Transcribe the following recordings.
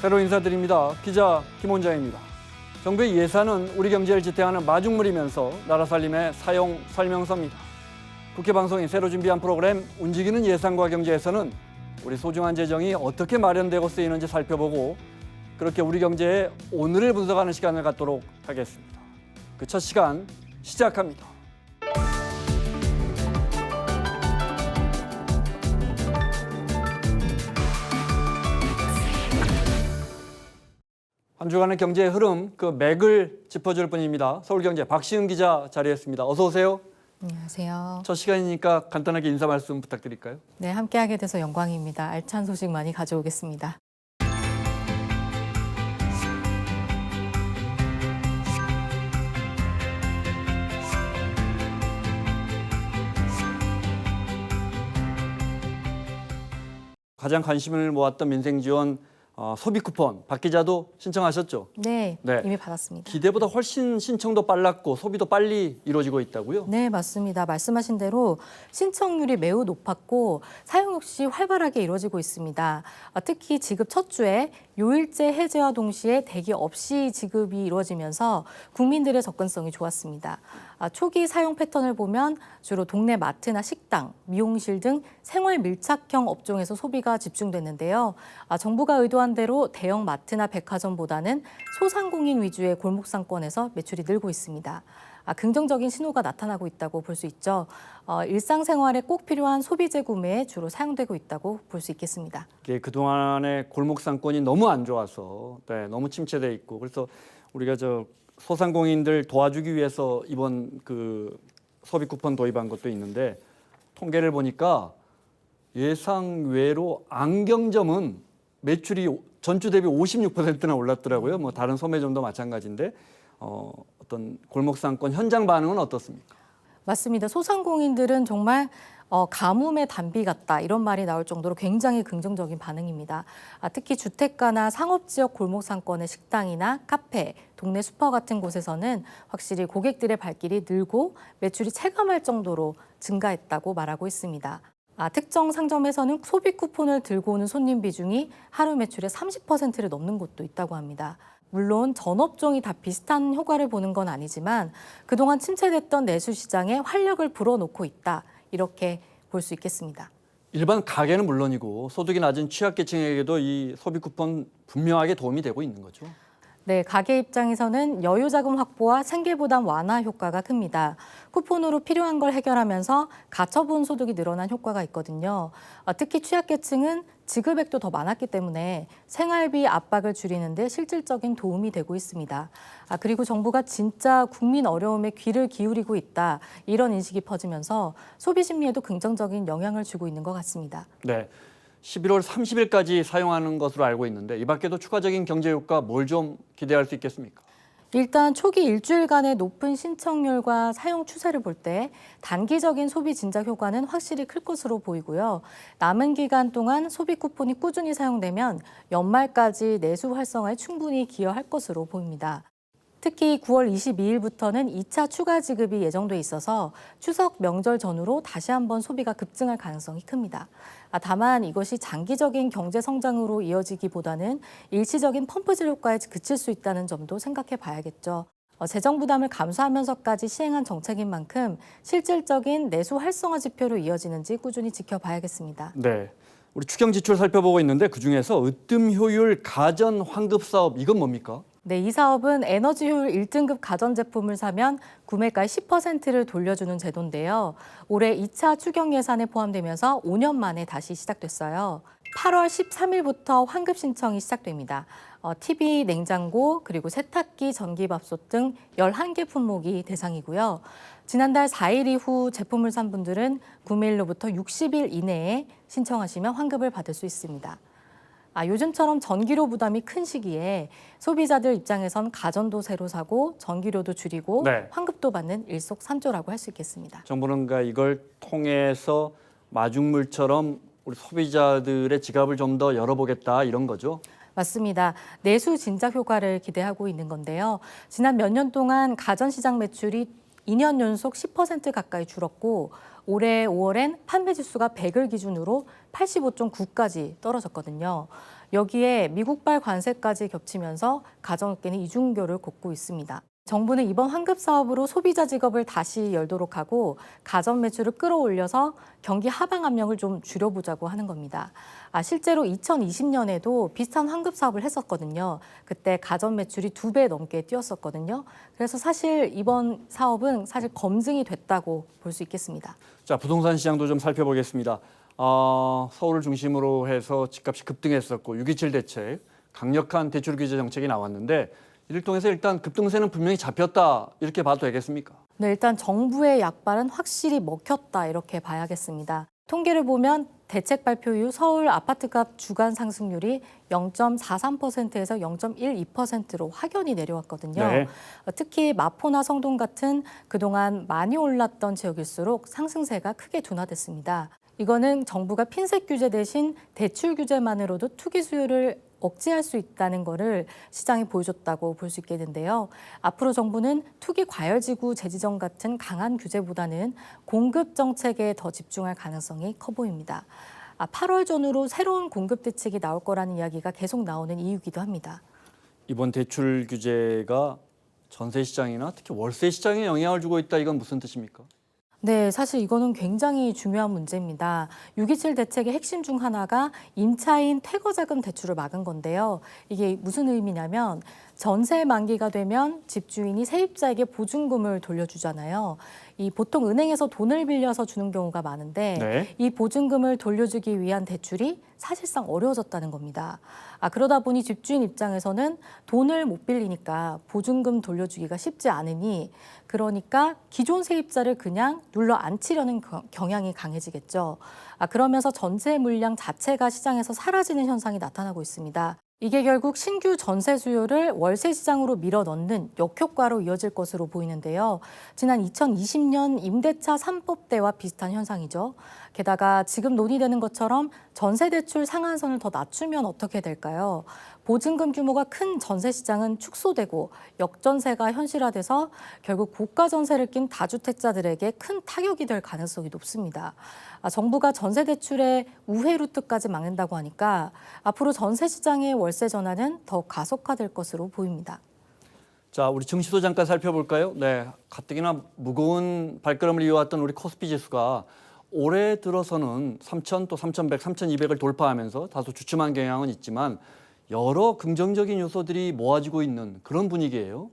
새로 인사드립니다. 기자 김원장입니다. 정부의 예산은 우리 경제를 지탱하는 마중물이면서 나라 살림의 사용 설명서입니다. 국회 방송이 새로 준비한 프로그램 움직이는 예산과 경제에서는 우리 소중한 재정이 어떻게 마련되고 쓰이는지 살펴보고 그렇게 우리 경제의 오늘을 분석하는 시간을 갖도록 하겠습니다. 그 첫 시간 시작합니다. 한 주간의 경제의 흐름, 그 맥을 짚어줄 분입니다. 서울경제 박시은 기자 자리했습니다. 어서 오세요. 안녕하세요. 첫 시간이니까 간단하게 인사 말씀 부탁드릴까요? 네, 함께하게 돼서 영광입니다. 알찬 소식 많이 가져오겠습니다. 가장 관심을 모았던 민생지원 소비 쿠폰 박 기자도 신청하셨죠? 네, 네. 이미 받았습니다. 기대보다 훨씬 신청도 빨랐고 소비도 빨리 이루어지고 있다고요? 네, 맞습니다. 말씀하신 대로 신청률이 매우 높았고 사용 역시 활발하게 이루어지고 있습니다. 특히 지급 첫 주에 요일제 해제와 동시에 대기 없이 지급이 이루어지면서 국민들의 접근성이 좋았습니다. 초기 사용 패턴을 보면 주로 동네 마트나 식당, 미용실 등 생활 밀착형 업종에서 소비가 집중됐는데요. 정부가 의도한 대로 대형 마트나 백화점보다는 소상공인 위주의 골목 상권에서 매출이 늘고 있습니다. 긍정적인 신호가 나타나고 있다고 볼 수 있죠. 일상생활에 꼭 필요한 소비재 구매에 주로 사용되고 있다고 볼 수 있겠습니다. 그동안의 골목 상권이 너무 안 좋아서 너무 침체돼 있고 그래서 우리가 소상공인들 도와주기 위해서 이번 그 소비 쿠폰 도입한 것도 있는데 통계를 보니까 예상 외로 안경점은 매출이 전주 대비 56%나 올랐더라고요. 뭐 다른 소매점도 마찬가지인데 어떤 골목 상권 현장 반응은 어떻습니까? 맞습니다. 소상공인들은 정말 가뭄의 단비 같다 이런 말이 나올 정도로 굉장히 긍정적인 반응입니다. 특히 주택가나 상업지역 골목 상권의 식당이나 카페, 동네 슈퍼 같은 곳에서는 확실히 고객들의 발길이 늘고 매출이 체감할 정도로 증가했다고 말하고 있습니다. 특정 상점에서는 소비 쿠폰을 들고 오는 손님 비중이 하루 매출의 30%를 넘는 곳도 있다고 합니다. 물론 전 업종이 다 비슷한 효과를 보는 건 아니지만 그동안 침체됐던 내수 시장에 활력을 불어넣고 있다. 이렇게 볼 수 있겠습니다. 일반 가게는 물론이고 소득이 낮은 취약계층에게도 이 소비 쿠폰 분명하게 도움이 되고 있는 거죠. 네, 가게 입장에서는 여유자금 확보와 생계부담 완화 효과가 큽니다. 쿠폰으로 필요한 걸 해결하면서 가처분 소득이 늘어난 효과가 있거든요. 특히 취약계층은 지급액도 더 많았기 때문에 생활비 압박을 줄이는 데 실질적인 도움이 되고 있습니다. 그리고 정부가 진짜 국민 어려움에 귀를 기울이고 있다. 이런 인식이 퍼지면서 소비 심리에도 긍정적인 영향을 주고 있는 것 같습니다. 네. 11월 30일까지 사용하는 것으로 알고 있는데 이 밖에도 추가적인 경제 효과 뭘 좀 기대할 수 있겠습니까? 일단 초기 일주일간의 높은 신청률과 사용 추세를 볼 때 단기적인 소비 진작 효과는 확실히 클 것으로 보이고요. 남은 기간 동안 소비 쿠폰이 꾸준히 사용되면 연말까지 내수 활성화에 충분히 기여할 것으로 보입니다. 특히 9월 22일부터는 2차 추가 지급이 예정돼 있어서 추석 명절 전후로 다시 한번 소비가 급증할 가능성이 큽니다. 다만 이것이 장기적인 경제 성장으로 이어지기보다는 일시적인 펌프질 효과에 그칠 수 있다는 점도 생각해 봐야겠죠. 재정 부담을 감수하면서까지 시행한 정책인 만큼 실질적인 내수 활성화 지표로 이어지는지 꾸준히 지켜봐야겠습니다. 네. 우리 추경 지출 살펴보고 있는데 그중에서 으뜸 효율 가전 환급 사업 이건 뭡니까? 네, 이 사업은 에너지 효율 1등급 가전제품을 사면 구매가의 10%를 돌려주는 제도인데요. 올해 2차 추경 예산에 포함되면서 5년 만에 다시 시작됐어요. 8월 13일부터 환급 신청이 시작됩니다. TV, 냉장고, 그리고 세탁기, 전기밥솥 등 11개 품목이 대상이고요. 지난달 4일 이후 제품을 산 분들은 구매일로부터 60일 이내에 신청하시면 환급을 받을 수 있습니다. 요즘처럼 전기료 부담이 큰 시기에 소비자들 입장에선 가전도 새로 사고 전기료도 줄이고 환급도 받는 일석삼조라고 할 수 있겠습니다. 정부는 이걸 통해서 마중물처럼 우리 소비자들의 지갑을 좀 더 열어보겠다 이런 거죠? 맞습니다. 내수 진작 효과를 기대하고 있는 건데요. 지난 몇 년 동안 가전시장 매출이 2년 연속 10% 가까이 줄었고 올해 5월엔 판매 지수가 100을 기준으로 85.9까지 떨어졌거든요. 여기에 미국발 관세까지 겹치면서 가정업계는 이중교를 걷고 있습니다. 정부는 이번 환급 사업으로 소비자 지갑을 다시 열도록 하고 가전 매출을 끌어올려서 경기 하방 압력을 좀 줄여보자고 하는 겁니다. 실제로 2020년에도 비슷한 환급 사업을 했었거든요. 그때 가전 매출이 2배 넘게 뛰었었거든요. 그래서 사실 이번 사업은 사실 검증이 됐다고 볼 수 있겠습니다. 자, 부동산 시장도 좀 살펴보겠습니다. 서울을 중심으로 해서 집값이 급등했었고 6.27 대책, 강력한 대출 규제 정책이 나왔는데 이를 통해서 일단 급등세는 분명히 잡혔다 이렇게 봐도 되겠습니까? 네, 일단 정부의 약발은 확실히 먹혔다 이렇게 봐야겠습니다. 통계를 보면 대책 발표 이후 서울 아파트값 주간 상승률이 0.43%에서 0.12%로 확연히 내려왔거든요. 네. 특히 마포나 성동 같은 그동안 많이 올랐던 지역일수록 상승세가 크게 둔화됐습니다. 이거는 정부가 핀셋 규제 대신 대출 규제만으로도 투기 수요를 억제할 수 있다는 것을 시장이 보여줬다고 볼 수 있겠는데요. 앞으로 정부는 투기 과열지구 재지정 같은 강한 규제보다는 공급 정책에 더 집중할 가능성이 커 보입니다. 8월 전후로 새로운 공급 대책이 나올 거라는 이야기가 계속 나오는 이유이기도 합니다. 이번 대출 규제가 전세 시장이나 특히 월세 시장에 영향을 주고 있다 이건 무슨 뜻입니까? 네, 사실 이거는 굉장히 중요한 문제입니다. 6.27 대책의 핵심 중 하나가 임차인 퇴거자금 대출을 막은 건데요. 이게 무슨 의미냐면 전세 만기가 되면 집주인이 세입자에게 보증금을 돌려주잖아요. 이 보통 은행에서 돈을 빌려서 주는 경우가 많은데 네. 이 보증금을 돌려주기 위한 대출이 사실상 어려워졌다는 겁니다. 그러다 보니 집주인 입장에서는 돈을 못 빌리니까 보증금 돌려주기가 쉽지 않으니 그러니까 기존 세입자를 그냥 눌러 앉히려는 경향이 강해지겠죠. 그러면서 전세 물량 자체가 시장에서 사라지는 현상이 나타나고 있습니다. 이게 결국 신규 전세 수요를 월세 시장으로 밀어넣는 역효과로 이어질 것으로 보이는데요. 지난 2020년 임대차 3법 때와 비슷한 현상이죠. 게다가 지금 논의되는 것처럼 전세 대출 상한선을 더 낮추면 어떻게 될까요? 보증금 규모가 큰 전세 시장은 축소되고 역전세가 현실화돼서 결국 고가 전세를 낀 다주택자들에게 큰 타격이 될 가능성이 높습니다. 정부가 전세 대출의 우회 루트까지 막는다고 하니까 앞으로 전세 시장의 월세 전환은 더 가속화될 것으로 보입니다. 자, 우리 증시도 잠깐 살펴볼까요? 네, 가뜩이나 무거운 발걸음을 이어왔던 우리 코스피 지수가 올해 들어서는 3,000, 또 3,100, 3,200을 돌파하면서 다소 주춤한 경향은 있지만 여러 긍정적인 요소들이 모아지고 있는 그런 분위기예요.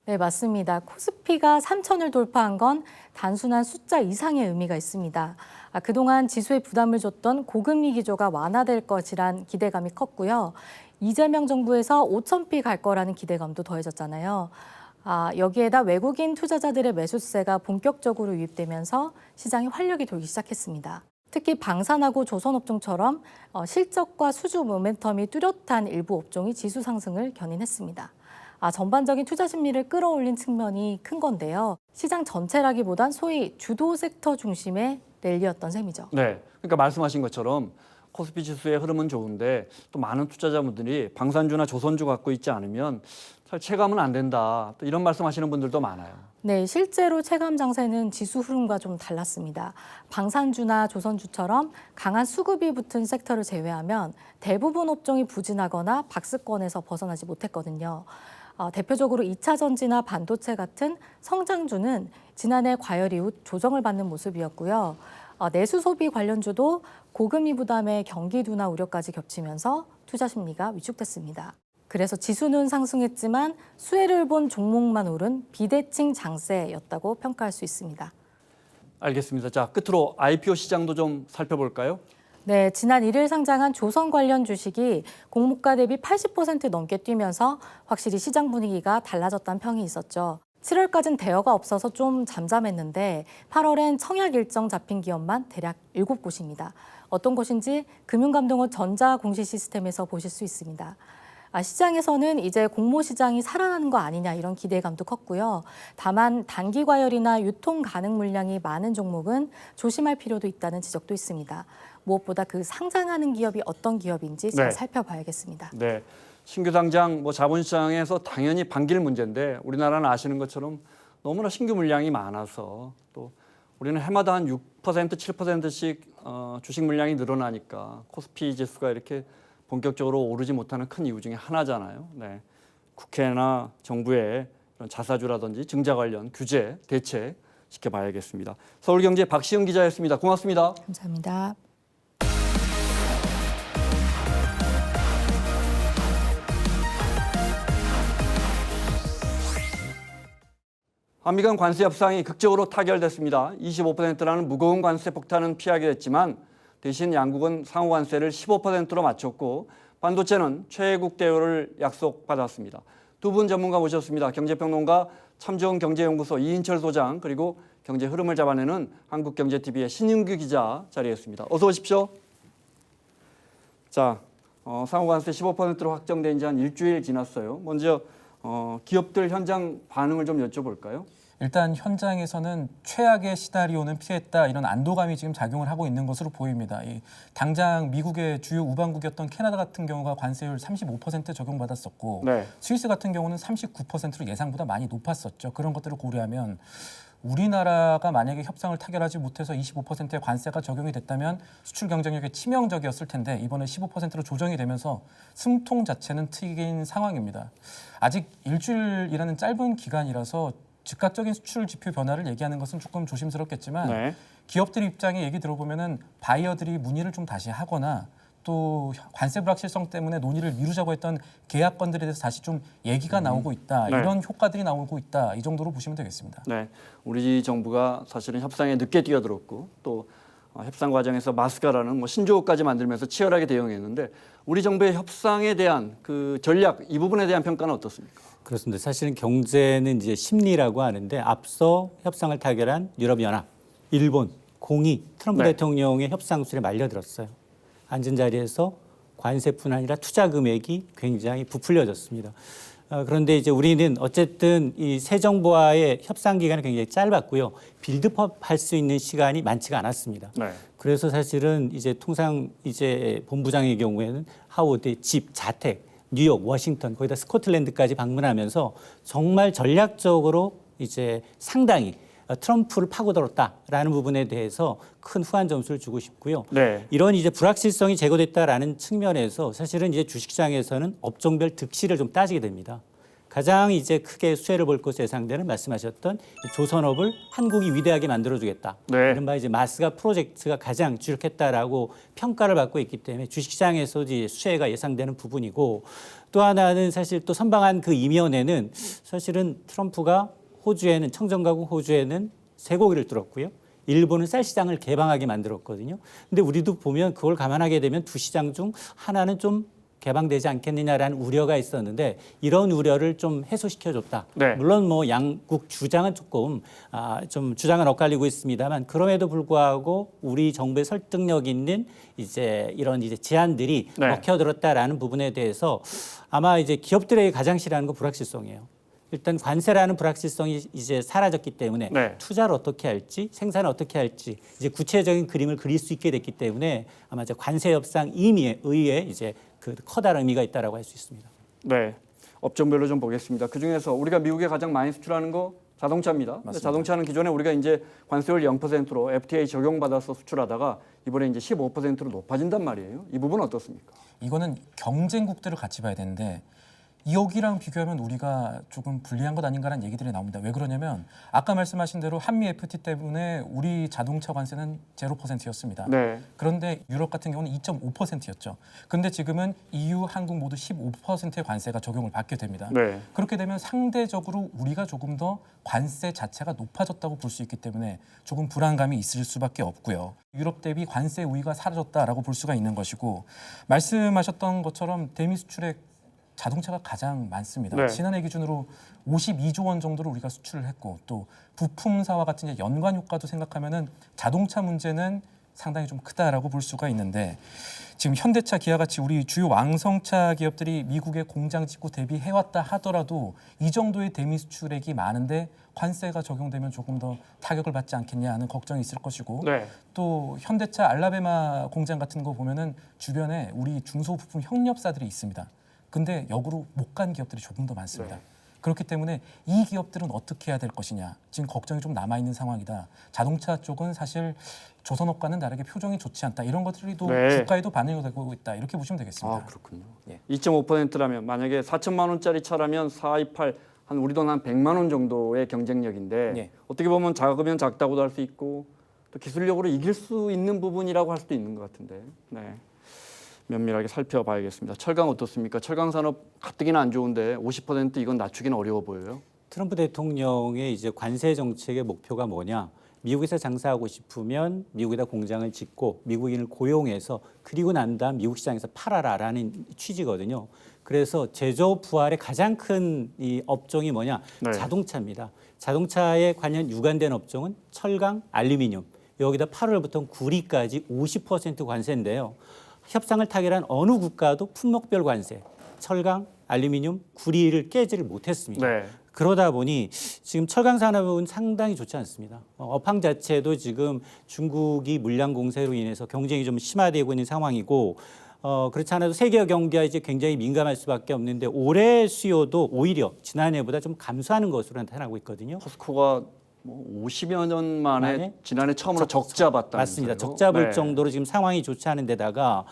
네, 맞습니다. 코스피가 3,000을 돌파한 건 단순한 숫자 이상의 의미가 있습니다. 그동안 지수에 부담을 줬던 고금리 기조가 완화될 것이란 기대감이 컸고요. 이재명 정부에서 5,000피 갈 거라는 기대감도 더해졌잖아요. 여기에다 외국인 투자자들의 매수세가 본격적으로 유입되면서 시장이 활력이 돌기 시작했습니다. 특히 방산하고 조선업종처럼 실적과 수주 모멘텀이 뚜렷한 일부 업종이 지수 상승을 견인했습니다. 전반적인 투자 심리를 끌어올린 측면이 큰 건데요. 시장 전체라기보단 소위 주도 섹터 중심의 랠리였던 셈이죠. 네, 그러니까 말씀하신 것처럼 코스피 지수의 흐름은 좋은데 또 많은 투자자분들이 방산주나 조선주 갖고 있지 않으면 잘 체감은 안 된다. 또 이런 말씀하시는 분들도 많아요. 네, 실제로 체감 장세는 지수 흐름과 좀 달랐습니다. 방산주나 조선주처럼 강한 수급이 붙은 섹터를 제외하면 대부분 업종이 부진하거나 박스권에서 벗어나지 못했거든요. 대표적으로 2차 전지나 반도체 같은 성장주는 지난해 과열 이후 조정을 받는 모습이었고요. 내수 소비 관련주도 고금리 부담의 경기 둔화 우려까지 겹치면서 투자 심리가 위축됐습니다. 그래서 지수는 상승했지만 수혜를 본 종목만 오른 비대칭 장세였다고 평가할 수 있습니다. 알겠습니다. 자, 끝으로 IPO 시장도 좀 살펴볼까요? 네, 지난 1일 상장한 조선 관련 주식이 공모가 대비 80% 넘게 뛰면서 확실히 시장 분위기가 달라졌다는 평이 있었죠. 7월까지는 대여가 없어서 좀 잠잠했는데 8월엔 청약 일정 잡힌 기업만 대략 7곳입니다. 어떤 곳인지 금융감독원 전자공시시스템에서 보실 수 있습니다. 시장에서는 이제 공모 시장이 살아나는 거 아니냐 이런 기대감도 컸고요. 다만 단기 과열이나 유통 가능 물량이 많은 종목은 조심할 필요도 있다는 지적도 있습니다. 무엇보다 그 상장하는 기업이 어떤 기업인지 잘 살펴봐야겠습니다. 네, 신규 상장 자본시장에서 당연히 반길 문제인데 우리나라는 아시는 것처럼 너무나 신규 물량이 많아서 또 우리는 해마다 한 6%, 7%씩 주식 물량이 늘어나니까 코스피 지수가 이렇게 본격적으로 오르지 못하는 큰 이유 중에 하나잖아요. 네. 국회나 정부의 이런 자사주라든지 증자 관련 규제, 대책 지켜봐야겠습니다. 서울경제 박시영 기자였습니다. 고맙습니다. 감사합니다. 한미 간 관세 협상이 극적으로 타결됐습니다. 25%라는 무거운 관세 폭탄은 피하게 됐지만 대신 양국은 상호 관세를 15%로 맞췄고 반도체는 최애국 대우를 약속받았습니다. 두 분 전문가 모셨습니다. 경제평론가 참좋은 경제연구소 이인철 소장 그리고 경제 흐름을 잡아내는 한국경제TV의 신윤규 기자 자리했습니다. 어서 오십시오. 자, 상호 관세 15%로 확정된 지 한 일주일 지났어요. 먼저 기업들 현장 반응을 좀 여쭤볼까요? 일단 현장에서는 최악의 시나리오는 피했다 이런 안도감이 지금 작용을 하고 있는 것으로 보입니다. 당장 미국의 주요 우방국이었던 캐나다 같은 경우가 관세율 35% 적용받았었고 네. 스위스 같은 경우는 39%로 예상보다 많이 높았었죠. 그런 것들을 고려하면 우리나라가 만약에 협상을 타결하지 못해서 25%의 관세가 적용이 됐다면 수출 경쟁력에 치명적이었을 텐데 이번에 15%로 조정이 되면서 숨통 자체는 트인 상황입니다. 아직 일주일이라는 짧은 기간이라서 즉각적인 수출 지표 변화를 얘기하는 것은 조금 조심스럽겠지만 네. 기업들 입장에 얘기 들어보면은 바이어들이 문의를 좀 다시 하거나 또 관세 불확실성 때문에 논의를 미루자고 했던 계약건들에 대해서 다시 좀 얘기가 나오고 있다. 네. 이런 효과들이 나오고 있다. 이 정도로 보시면 되겠습니다. 네, 우리 정부가 사실은 협상에 늦게 뛰어들었고 또 협상 과정에서 마스카라는 뭐 신조어까지 만들면서 치열하게 대응했는데 우리 정부의 협상에 대한 그 전략 이 부분에 대한 평가는 어떻습니까? 그렇습니다. 사실은 경제는 이제 심리라고 하는데 앞서 협상을 타결한 유럽연합, 일본, 공이 트럼프 네. 대통령의 협상 술에 말려들었어요. 앉은 자리에서 관세뿐 아니라 투자 금액이 굉장히 부풀려졌습니다. 그런데 이제 우리는 어쨌든 이 새 정부와의 협상 기간이 굉장히 짧았고요. 빌드업 할 수 있는 시간이 많지가 않았습니다. 네. 그래서 사실은 이제 통상 이제 본부장의 경우에는 하워드의 집, 자택, 뉴욕, 워싱턴, 거기다 스코틀랜드까지 방문하면서 정말 전략적으로 이제 상당히 트럼프를 파고들었다라는 부분에 대해서 큰 후한 점수를 주고 싶고요. 네. 이런 이제 불확실성이 제거됐다라는 측면에서 사실은 이제 주식시장에서는 업종별 득실을 좀 따지게 됩니다. 가장 이제 크게 수혜를 볼 것으로 예상되는 말씀하셨던 조선업을 한국이 위대하게 만들어주겠다. 네. 이른바 이제 마스가 프로젝트가 가장 주력했다라고 평가를 받고 있기 때문에 주식시장에서 이제 수혜가 예상되는 부분이고 또 하나는 사실 또 선방한 그 이면에는 사실은 트럼프가 호주에는 청정가구 호주에는 쇠고기를 뚫었고요. 일본은 쌀 시장을 개방하게 만들었거든요. 근데 우리도 보면 그걸 감안하게 되면 두 시장 중 하나는 좀 개방되지 않겠느냐라는 우려가 있었는데 이런 우려를 좀 해소시켜줬다. 네. 물론 뭐 양국 주장은 조금 좀 주장은 엇갈리고 있습니다만 그럼에도 불구하고 우리 정부의 설득력 있는 이제 이런 이제 제안들이 네. 먹혀들었다라는 부분에 대해서 아마 이제 기업들에게 가장 싫어하는 건 불확실성이에요. 일단 관세라는 불확실성이 이제 사라졌기 때문에 네. 투자를 어떻게 할지 생산을 어떻게 할지 이제 구체적인 그림을 그릴 수 있게 됐기 때문에 아마 이제 관세 협상 의의에 이제 그 커다란 의미가 있다라고 할 수 있습니다. 네, 업종별로 좀 보겠습니다. 그 중에서 우리가 미국에 가장 많이 수출하는 거 자동차입니다. 근데 자동차는 기존에 우리가 이제 관세율 0%로 FTA 적용받아서 수출하다가 이번에 이제 15%로 높아진단 말이에요. 이 부분은 어떻습니까? 이거는 경쟁국들을 같이 봐야 되는데 여기랑 비교하면 우리가 조금 불리한 것 아닌가라는 얘기들이 나옵니다. 왜 그러냐면 아까 말씀하신 대로 한미 FTA 때문에 우리 자동차 관세는 0%였습니다. 네. 그런데 유럽 같은 경우는 2.5%였죠. 근데 지금은 EU, 한국 모두 15%의 관세가 적용을 받게 됩니다. 네. 그렇게 되면 상대적으로 우리가 조금 더 관세 자체가 높아졌다고 볼 수 있기 때문에 조금 불안감이 있을 수밖에 없고요. 유럽 대비 관세 우위가 사라졌다라고 볼 수가 있는 것이고 말씀하셨던 것처럼 대미 수출액 자동차가 가장 많습니다. 네. 지난해 기준으로 52조 원 정도를 우리가 수출을 했고 또 부품사와 같은 이제 연관 효과도 생각하면은 자동차 문제는 상당히 좀 크다라고 볼 수가 있는데 지금 현대차, 기아같이 우리 주요 왕성차 기업들이 미국에 공장 짓고 대비해왔다 하더라도 이 정도의 대미 수출액이 많은데 관세가 적용되면 조금 더 타격을 받지 않겠냐 하는 걱정이 있을 것이고 네. 또 현대차 알라베마 공장 같은 거 보면은 주변에 우리 중소부품 협력사들이 있습니다. 근데 역으로 못 간 기업들이 조금 더 많습니다. 네. 그렇기 때문에 이 기업들은 어떻게 해야 될 것이냐. 지금 걱정이 좀 남아있는 상황이다. 자동차 쪽은 사실 조선업과는 다르게 표정이 좋지 않다. 이런 것들이 또 네. 주가에도 반영이 되고 있다. 이렇게 보시면 되겠습니다. 아, 그렇군요. 예. 2.5%라면 만약에 4천만 원짜리 차라면 428, 한 우리 돈 한 100만 원 정도의 경쟁력인데 예. 어떻게 보면 작으면 작다고도 할 수 있고 또 기술력으로 이길 수 있는 부분이라고 할 수도 있는 것 같은데. 네. 면밀하게 살펴봐야겠습니다. 철강 어떻습니까? 철강 산업 가뜩이나 안 좋은데 50% 이건 낮추기는 어려워 보여요. 트럼프 대통령의 이제 관세 정책의 목표가 뭐냐? 미국에서 장사하고 싶으면 미국에다 공장을 짓고 미국인을 고용해서 그리고 난 다음 미국 시장에서 팔아라라는 취지거든요. 그래서 제조업 부활의 가장 큰 이 업종이 뭐냐? 네. 자동차입니다. 자동차에 관련 유관된 업종은 철강, 알루미늄, 여기다 8월부터 구리까지 50% 관세인데요. 협상을 타결한 어느 국가도 품목별 관세, 철강, 알루미늄, 구리를 깨지를 못했습니다. 네. 그러다 보니 지금 철강 산업은 상당히 좋지 않습니다. 업황 자체도 지금 중국이 물량 공세로 인해서 경쟁이 좀 심화되고 있는 상황이고 그렇지 않아도 세계 경기가 이제 굉장히 민감할 수밖에 없는데 올해 수요도 오히려 지난해보다 좀 감소하는 것으로 나타나고 있거든요. 포스코가 뭐 50여 년 만에 지난해 처음으로 적자 봤다면서요? 맞습니다. 적자 볼 네. 정도로 지금 상황이 좋지 않은 데다가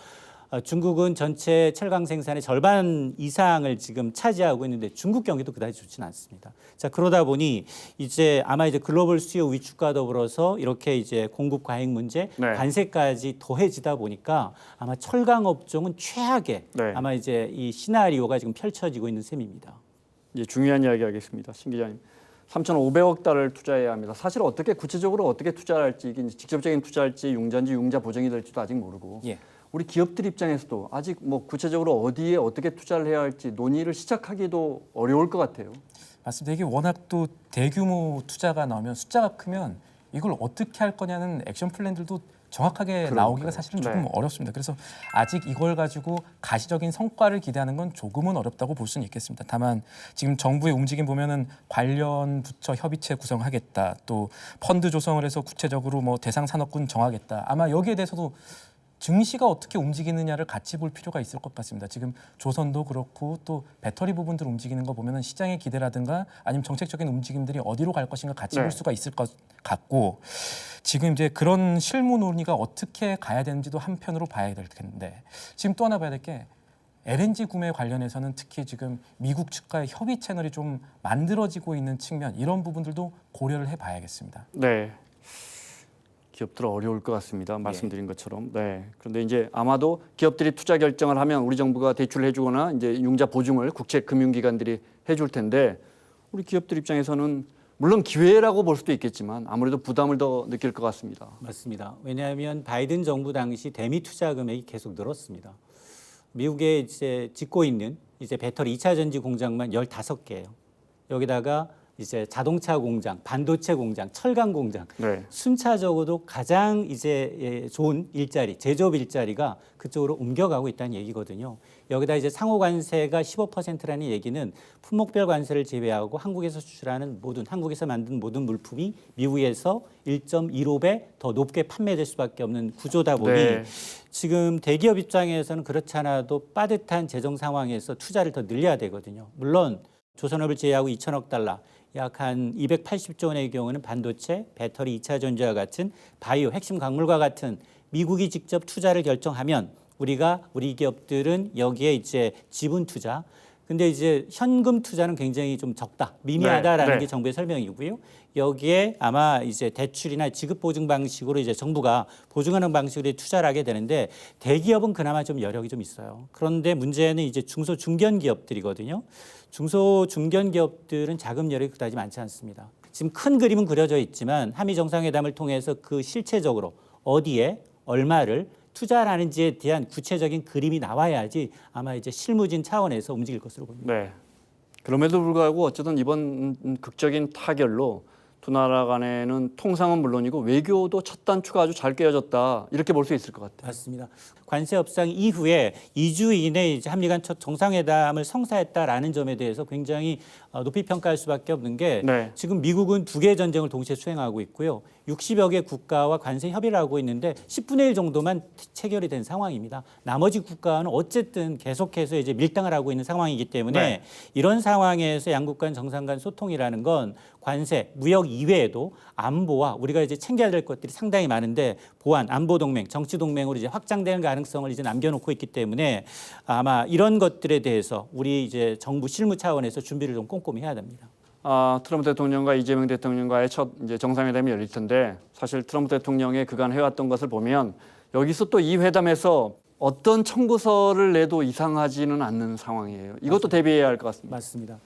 중국은 전체 철강 생산의 절반 이상을 지금 차지하고 있는데 중국 경기도 그다지 좋지는 않습니다. 자, 그러다 보니 이제 아마 이제 글로벌 수요 위축과 더불어서 이렇게 이제 공급 과잉 문제, 네. 관세까지 더해지다 보니까 아마 철강 업종은 최악의 네. 아마 이제 이 시나리오가 지금 펼쳐지고 있는 셈입니다. 이제 중요한 이야기 하겠습니다. 신 기자님. 3,500억 달러를 투자해야 합니다. 사실 어떻게 구체적으로 어떻게 투자를 할지 이게 직접적인 투자할지 융자인지 융자 보정이 될지도 아직 모르고 예. 우리 기업들 입장에서도 아직 뭐 구체적으로 어디에 어떻게 투자를 해야 할지 논의를 시작하기도 어려울 것 같아요. 맞습니다. 이게 워낙 또 대규모 투자가 나오면 숫자가 크면 이걸 어떻게 할 거냐는 액션 플랜들도 정확하게 그러니까요. 나오기가 사실은 조금 네. 어렵습니다. 그래서 아직 이걸 가지고 가시적인 성과를 기대하는 건 조금은 어렵다고 볼 수는 있겠습니다. 다만 지금 정부의 움직임 보면은 관련 부처 협의체 구성하겠다, 또 펀드 조성을 해서 구체적으로 뭐 대상 산업군 정하겠다. 아마 여기에 대해서도 증시가 어떻게 움직이느냐를 같이 볼 필요가 있을 것 같습니다. 지금 조선도 그렇고 또 배터리 부분들 움직이는 거 보면은 시장의 기대라든가 아니면 정책적인 움직임들이 어디로 갈 것인가 같이 네. 볼 수가 있을 것 같고 지금 이제 그런 실무 논의가 어떻게 가야 되는지도 한편으로 봐야 될 텐데 지금 또 하나 봐야 될 게 LNG 구매 관련해서는 특히 지금 미국 측과의 협의 채널이 좀 만들어지고 있는 측면 이런 부분들도 고려를 해봐야겠습니다. 네. 기업들 어려울 것 같습니다. 말씀드린 것처럼. 네. 그런데 이제 아마도 기업들이 투자 결정을 하면 우리 정부가 대출을 해주거나 이제 융자 보증을 국제 금융기관들이 해줄 텐데 우리 기업들 입장에서는 물론 기회라고 볼 수도 있겠지만 아무래도 부담을 더 느낄 것 같습니다. 맞습니다. 왜냐하면 바이든 정부 당시 대미 투자 금액이 계속 늘었습니다. 미국에 이제 짓고 있는 이제 배터리 2차 전지 공장만 15개예요. 여기다가 이제 자동차 공장, 반도체 공장, 철강 공장 네. 순차적으로 가장 이제 좋은 일자리, 제조업 일자리가 그쪽으로 옮겨가고 있다는 얘기거든요. 여기다 이제 상호 관세가 15%라는 얘기는 품목별 관세를 제외하고 한국에서 수출하는 모든 한국에서 만든 모든 물품이 미국에서 1.15배 더 높게 판매될 수밖에 없는 구조다 보니 네. 지금 대기업 입장에서는 그렇지 않아도 빠듯한 재정 상황에서 투자를 더 늘려야 되거든요. 물론 조선업을 제외하고 2천억 달러, 약 한 280조 원의 경우는 반도체, 배터리 2차 전지와 같은 바이오, 핵심 광물과 같은 미국이 직접 투자를 결정하면 우리 기업들은 여기에 이제 지분 투자, 근데 이제 현금 투자는 굉장히 좀 적다, 미미하다라는 네. 게 정부의 설명이고요. 여기에 아마 이제 대출이나 지급 보증 방식으로 이제 정부가 보증하는 방식으로 투자를 하게 되는데 대기업은 그나마 좀 여력이 좀 있어요. 그런데 문제는 이제 중소 중견 기업들이거든요. 중소 중견 기업들은 자금 여력이 그다지 많지 않습니다. 지금 큰 그림은 그려져 있지만 한미 정상회담을 통해서 그 실체적으로 어디에 얼마를 투자하는지에 대한 구체적인 그림이 나와야지 아마 이제 실무진 차원에서 움직일 것으로 봅니다. 네. 그럼에도 불구하고 어쨌든 이번 극적인 타결로 두 나라 간에는 통상은 물론이고 외교도 첫 단추가 아주 잘 깨어졌다 이렇게 볼 수 있을 것 같아요. 맞습니다. 관세 협상 이후에 2주 이내에 이제 한미 간 첫 정상회담을 성사했다라는 점에 대해서 굉장히 높이 평가할 수밖에 없는 게 네. 지금 미국은 두 개의 전쟁을 동시에 수행하고 있고요. 60여 개 국가와 관세 협의를 하고 있는데 10분의 1 정도만 체결이 된 상황입니다. 나머지 국가는 어쨌든 계속해서 이제 밀당을 하고 있는 상황이기 때문에 네. 이런 상황에서 양국 간 정상 간 소통이라는 건 관세, 무역 이외에도 안보와 우리가 이제 챙겨야 될 것들이 상당히 많은데 보안, 안보 동맹, 정치 동맹으로 이제 확장되는 가능성을 이제 남겨놓고 있기 때문에 아마 이런 것들에 대해서 우리 이제 정부 실무 차원에서 준비를 좀 꼼꼼히 해야 됩니다. 트럼프 대통령과 이재명 대통령과의 첫 이제 정상회담이 열릴 텐데 사실 트럼프 대통령의 그간 해왔던 것을 보면 여기서 또 이 회담에서 어떤 청구서를 내도 이상하지는 않는 상황이에요. 이것도 대비해야 할 것 같습니다. 맞습니다.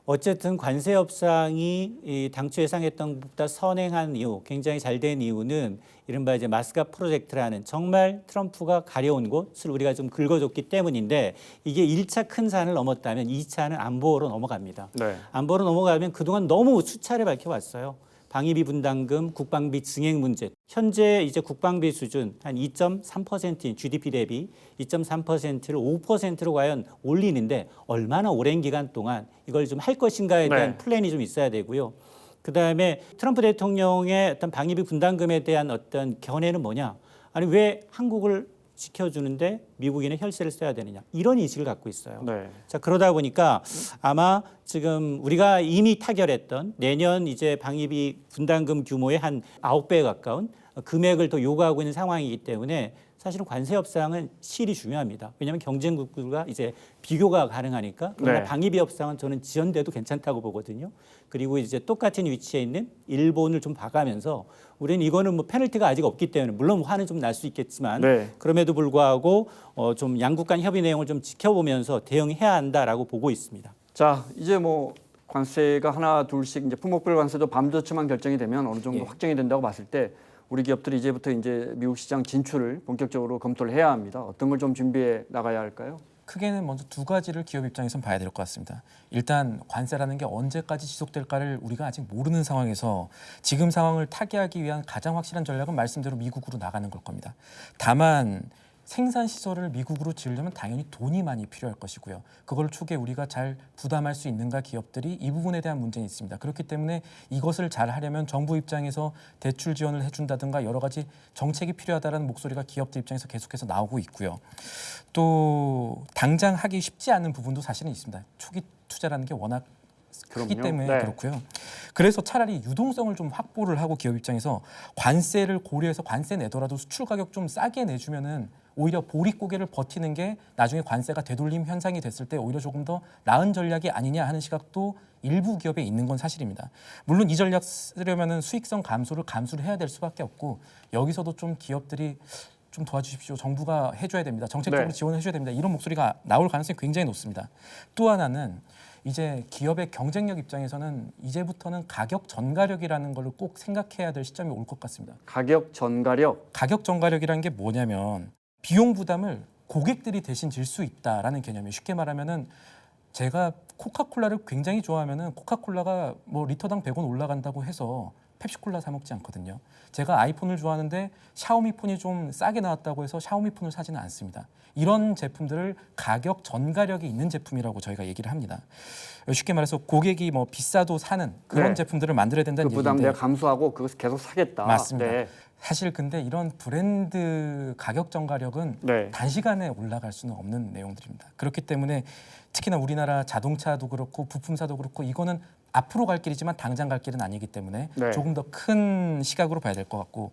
어쨌든 관세 협상이 이 당초 예상했던 것보다 선행한 이유, 굉장히 잘 된 이유는 이른바 이제 마스갑 프로젝트라는 정말 트럼프가 가려운 곳을 우리가 좀 긁어줬기 때문인데 이게 1차 큰 산을 넘었다면 2차는 안보로 넘어갑니다. 네. 안보로 넘어가면 그동안 너무 수차례 밝혀왔어요. 방위비 분담금, 국방비 증액 문제. 현재 이제 국방비 수준 한 2.3%인 GDP 대비 2.3%를 5%로 과연 올리는데 얼마나 오랜 기간 동안 이걸 좀 할 것인가에 대한 네. 플랜이 좀 있어야 되고요. 그다음에 트럼프 대통령의 어떤 방위비 분담금에 대한 어떤 견해는 뭐냐? 아니 왜 한국을 지켜주는데 미국인의 혈세를 써야 되느냐? 이런 인식을 갖고 있어요. 네. 자 그러다 보니까 아마 지금 우리가 이미 타결했던 내년 이제 방위비 분담금 규모의 한 9배에 가까운 금액을 더 요구하고 있는 상황이기 때문에 사실은 관세 협상은 실이 중요합니다. 왜냐하면 경쟁국들과 이제 비교가 가능하니까. 그러나 네. 방위비 협상은 저는 지연돼도 괜찮다고 보거든요. 그리고 이제 똑같은 위치에 있는 일본을 좀 봐가면서 우리는 이거는 뭐 페널티가 아직 없기 때문에 물론 화는 좀 날 수 있겠지만 네. 그럼에도 불구하고 좀 양국 간 협의 내용을 좀 지켜보면서 대응해야 한다라고 보고 있습니다. 자, 이제 뭐 관세가 하나 둘씩 이제 품목별 관세도 밤저침만 결정이 되면 어느 정도 예. 확정이 된다고 봤을 때 우리 기업들이 이제부터 이제 미국 시장 진출을 본격적으로 검토를 해야 합니다. 어떤 걸 좀 준비해 나가야 할까요? 크게는 먼저 두 가지를 기업 입장에선 봐야 될 것 같습니다. 일단 관세라는 게 언제까지 지속될까를 우리가 아직 모르는 상황에서 지금 상황을 타개하기 위한 가장 확실한 전략은 말씀대로 미국으로 나가는 걸 겁니다. 다만 생산 시설을 미국으로 지으려면 당연히 돈이 많이 필요할 것이고요. 그걸 초기에 우리가 잘 부담할 수 있는가 기업들이 이 부분에 대한 문제는 있습니다. 그렇기 때문에 이것을 잘 하려면 정부 입장에서 대출 지원을 해준다든가 여러 가지 정책이 필요하다는 목소리가 기업들 입장에서 계속해서 나오고 있고요. 또 당장 하기 쉽지 않은 부분도 사실은 있습니다. 초기 투자라는 게 워낙 크기 그럼요. 때문에 네. 그렇고요. 그래서 차라리 유동성을 좀 확보를 하고 기업 입장에서 관세를 고려해서 관세 내더라도 수출 가격 좀 싸게 내주면은 오히려 보릿고개를 버티는 게 나중에 관세가 되돌림 현상이 됐을 때 오히려 조금 더 나은 전략이 아니냐 하는 시각도 일부 기업에 있는 건 사실입니다. 물론 이 전략 쓰려면은 수익성 감소를 해야 될 수밖에 없고 여기서도 좀 기업들이 좀 도와주십시오. 정부가 해줘야 됩니다. 정책적으로 네. 지원해줘야 됩니다. 이런 목소리가 나올 가능성이 굉장히 높습니다. 또 하나는 이제 기업의 경쟁력 입장에서는 이제부터는 가격 전가력이라는 걸 꼭 생각해야 될 시점이 올 것 같습니다. 가격 전가력. 가격 전가력이라는 게 뭐냐면 비용 부담을 고객들이 대신 질 수 있다라는 개념이에요. 쉽게 말하면은 제가 코카콜라를 굉장히 좋아하면은 코카콜라가 뭐 리터당 100원 올라간다고 해서 펩시콜라 사 먹지 않거든요. 제가 아이폰을 좋아하는데 샤오미 폰이 좀 싸게 나왔다고 해서 샤오미 폰을 사지는 않습니다. 이런 제품들을 가격 전가력이 있는 제품이라고 저희가 얘기를 합니다. 쉽게 말해서 고객이 뭐 비싸도 사는 그런 네. 제품들을 만들어야 된다는 그 부담 얘기인데 내가 감수하고 그것을 계속 사겠다. 맞습니다. 네. 사실 근데 이런 브랜드 가격 전가력은 네. 단시간에 올라갈 수는 없는 내용들입니다. 그렇기 때문에 특히나 우리나라 자동차도 그렇고 부품사도 그렇고 이거는 앞으로 갈 길이지만 당장 갈 길은 아니기 때문에 네. 조금 더 큰 시각으로 봐야 될 것 같고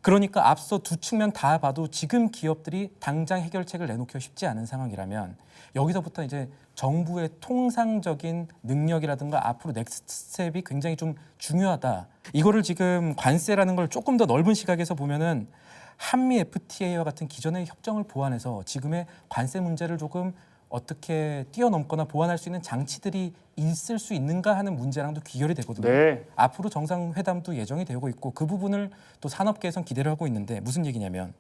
그러니까 앞서 두 측면 다 봐도 지금 기업들이 당장 해결책을 내놓기가 쉽지 않은 상황이라면 여기서부터 이제 정부의 통상적인 능력이라든가 앞으로 넥스트 스텝이 굉장히 좀 중요하다. 이거를 지금 관세라는 걸 조금 더 넓은 시각에서 보면은 한미 FTA와 같은 기존의 협정을 보완해서 지금의 관세 문제를 조금 어떻게 뛰어넘거나 보완할 수 있는 장치들이 있을 수 있는가 하는 문제랑도 귀결이 되거든요. 네. 앞으로 정상회담도 예정이 되고 있고 그 부분을 또 산업계에선 기대를 하고 있는데 무슨 얘기냐면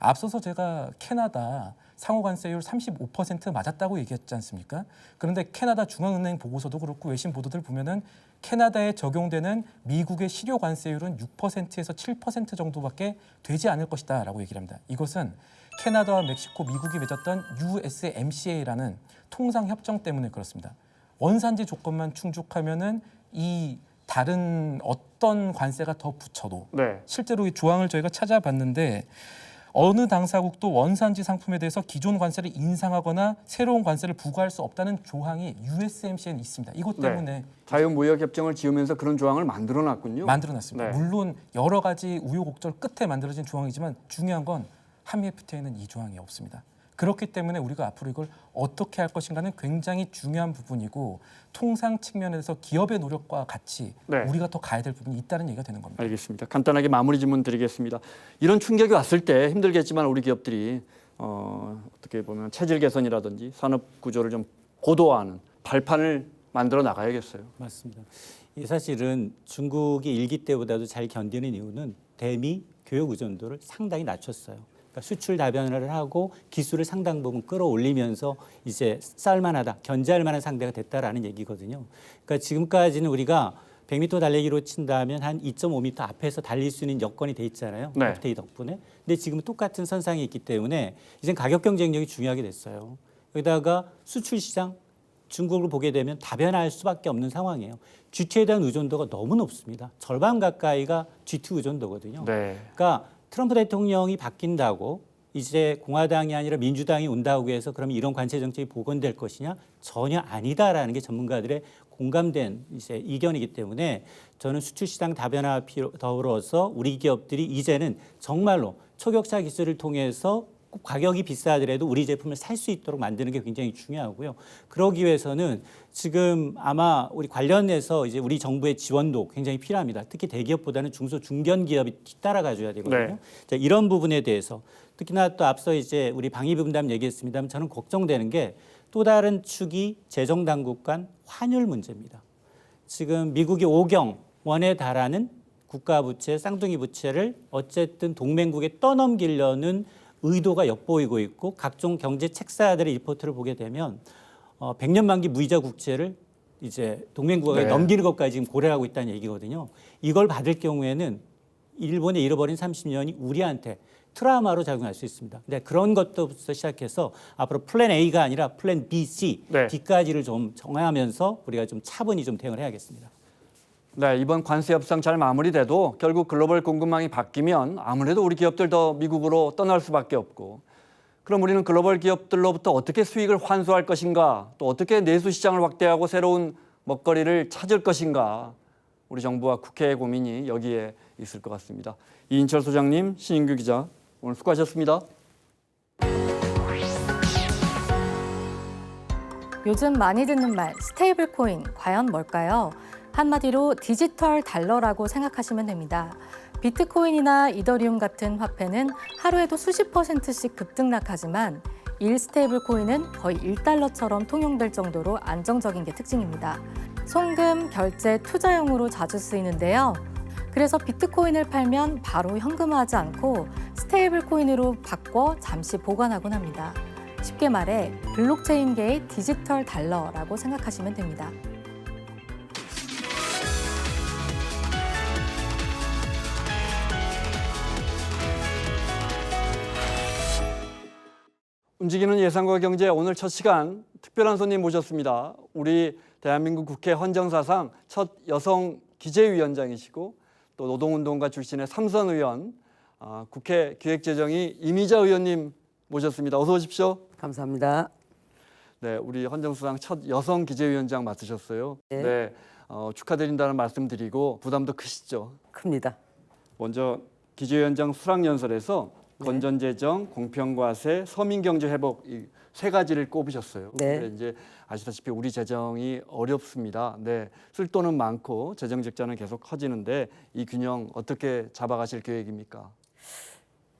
앞서서 제가 캐나다 상호 관세율 35% 맞았다고 얘기했지 않습니까? 그런데 캐나다 중앙은행 보고서도 그렇고 외신 보도들 보면은 캐나다에 적용되는 미국의 실효 관세율은 6%에서 7% 정도밖에 되지 않을 것이다라고 얘기를 합니다. 이것은 캐나다와 멕시코, 미국이 맺었던 USMCA라는 통상 협정 때문에 그렇습니다. 원산지 조건만 충족하면은 이 다른 어떤 관세가 더 붙여도 네. 실제로 이 조항을 저희가 찾아봤는데 어느 당사국도 원산지 상품에 대해서 기존 관세를 인상하거나 새로운 관세를 부과할 수 없다는 조항이 USMCA에 있습니다. 이것 때문에 자유무역협정을 지으면서 그런 조항을 만들어놨군요. 만들어놨습니다. 네. 물론 여러 가지 우여곡절 끝에 만들어진 조항이지만 중요한 건 한미 FTA에는 이 조항이 없습니다. 그렇기 때문에 우리가 앞으로 이걸 어떻게 할 것인가는 굉장히 중요한 부분이고 통상 측면에서 기업의 노력과 같이 네. 우리가 더 가야 될 부분이 있다는 얘기가 되는 겁니다. 알겠습니다. 간단하게 마무리 질문 드리겠습니다. 이런 충격이 왔을 때 힘들겠지만 우리 기업들이 어떻게 보면 체질 개선이라든지 산업 구조를 좀 고도화하는 발판을 만들어 나가야겠어요. 맞습니다. 이 사실은 중국이 일기 때보다도 잘 견디는 이유는 대미 교역 의존도를 상당히 낮췄어요. 그러니까 수출 다변화를 하고 기술을 상당 부분 끌어올리면서 이제 쌀만하다, 견제할 만한 상대가 됐다라는 얘기거든요. 그러니까 지금까지는 우리가 100m 달리기로 친다면 한 2.5m 앞에서 달릴 수 있는 여건이 돼 있잖아요. 네. FTA 덕분에. 근데 지금은 똑같은 선상에 있기 때문에 이젠 가격 경쟁력이 중요하게 됐어요. 여기다가 수출 시장 중국을 보게 되면 다변화할 수밖에 없는 상황이에요. G2에 대한 의존도가 너무 높습니다. 절반 가까이가 G2 의존도거든요. 네. 그러니까 트럼프 대통령이 바뀐다고 이제 공화당이 아니라 민주당이 온다고 해서 그럼 이런 관세 정책이 복원될 것이냐? 전혀 아니다라는 게 전문가들의 공감된 이제 이견이기 때문에 저는 수출 시장 다변화 더불어서 우리 기업들이 이제는 정말로 초격차 기술을 통해서 꼭 가격이 비싸더라도 우리 제품을 살 수 있도록 만드는 게 굉장히 중요하고요. 그러기 위해서는 지금 아마 우리 관련해서 이제 우리 정부의 지원도 굉장히 필요합니다. 특히 대기업보다는 중소 중견 기업이 뒤따라가 줘야 되거든요. 네. 자, 이런 부분에 대해서 특히나 또 앞서 이제 우리 방위분담 얘기했습니다만 저는 걱정되는 게 또 다른 축이 재정 당국 간 환율 문제입니다. 지금 미국이 5경 원에 달하는 국가 부채, 쌍둥이 부채를 어쨌든 동맹국에 떠넘기려는 의도가 엿보이고 있고 각종 경제 책사들의 리포트를 보게 되면 100년 만기 무이자 국채를 이제 동맹국가에 네. 넘기는 것까지 지금 고려하고 있다는 얘기거든요. 이걸 받을 경우에는 일본의 잃어버린 30년이 우리한테 트라우마로 작용할 수 있습니다. 근데 그런 것부터 시작해서 앞으로 플랜 A가 아니라 플랜 B, C, 네. D까지를 좀 정하면서 우리가 좀 차분히 좀 대응을 해야겠습니다. 네, 이번 관세 협상 잘 마무리돼도 결국 글로벌 공급망이 바뀌면 아무래도 우리 기업들 더 미국으로 떠날 수밖에 없고 그럼 우리는 글로벌 기업들로부터 어떻게 수익을 환수할 것인가 또 어떻게 내수 시장을 확대하고 새로운 먹거리를 찾을 것인가 우리 정부와 국회의 고민이 여기에 있을 것 같습니다. 이인철 소장님, 신인규 기자 오늘 수고하셨습니다. 요즘 많이 듣는 말 스테이블 코인 과연 뭘까요? 한마디로 디지털 달러라고 생각하시면 됩니다. 비트코인이나 이더리움 같은 화폐는 하루에도 수십 %씩 급등락하지만 1스테이블 코인은 거의 1달러처럼 통용될 정도로 안정적인 게 특징입니다. 송금, 결제, 투자용으로 자주 쓰이는데요. 그래서 비트코인을 팔면 바로 현금화하지 않고 스테이블 코인으로 바꿔 잠시 보관하곤 합니다. 쉽게 말해 블록체인계의 디지털 달러라고 생각하시면 됩니다. 움직이는 예상과 경제 오늘 첫 시간 특별한 손님 모셨습니다. 우리 대한민국 국회 헌정사상 첫 여성 기재위원장이시고 또 노동운동가 출신의 삼선 의원, 국회 기획재정위 이미자 의원님 모셨습니다. 어서 오십시오. 감사합니다. 네, 우리 헌정사상 첫 여성 기재위원장 맡으셨어요. 네. 축하드린다는 말씀드리고 부담도 크시죠? 큽니다. 먼저 기재위원장 수락연설에서 건전재정, 공평과세, 서민경제 회복 이 세 가지를 꼽으셨어요. 네. 근데 이제 아시다시피 우리 재정이 어렵습니다. 네, 쓸 돈은 많고 재정 적자는 계속 커지는데 이 균형 어떻게 잡아가실 계획입니까?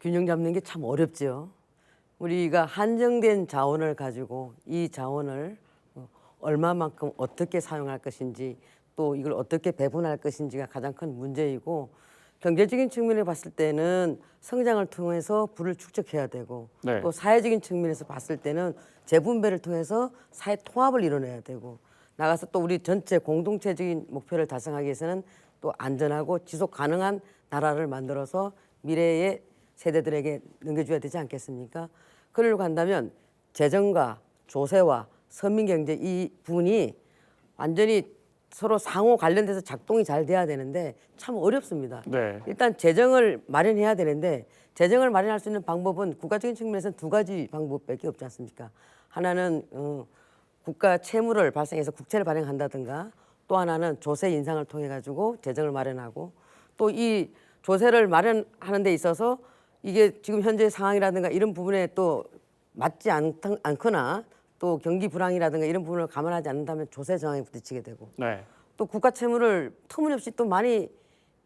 균형 잡는 게 참 어렵죠. 우리가 한정된 자원을 가지고 이 자원을 얼마만큼 어떻게 사용할 것인지 또 이걸 어떻게 배분할 것인지가 가장 큰 문제이고 경제적인 측면에 봤을 때는 성장을 통해서 부를 축적해야 되고 네. 또 사회적인 측면에서 봤을 때는 재분배를 통해서 사회 통합을 이뤄내야 되고 나가서 또 우리 전체 공동체적인 목표를 달성하기 위해서는 또 안전하고 지속 가능한 나라를 만들어서 미래의 세대들에게 넘겨줘야 되지 않겠습니까? 그러려고 한다면 재정과 조세와 서민경제 이 부분이 완전히 서로 상호 관련돼서 작동이 잘 돼야 되는데 참 어렵습니다. 네. 일단 재정을 마련해야 되는데 재정을 마련할 수 있는 방법은 국가적인 측면에서는 두 가지 방법밖에 없지 않습니까? 하나는 국가 채무를 발생해서 국채를 발행한다든가 또 하나는 조세 인상을 통해 가지고 재정을 마련하고 또 이 조세를 마련하는 데 있어서 이게 지금 현재 상황이라든가 이런 부분에 또 맞지 않거나 또 경기 불황이라든가 이런 부분을 감안하지 않는다면 조세 저항에 부딪히게 되고 네. 또 국가 채무를 터무니없이 또 많이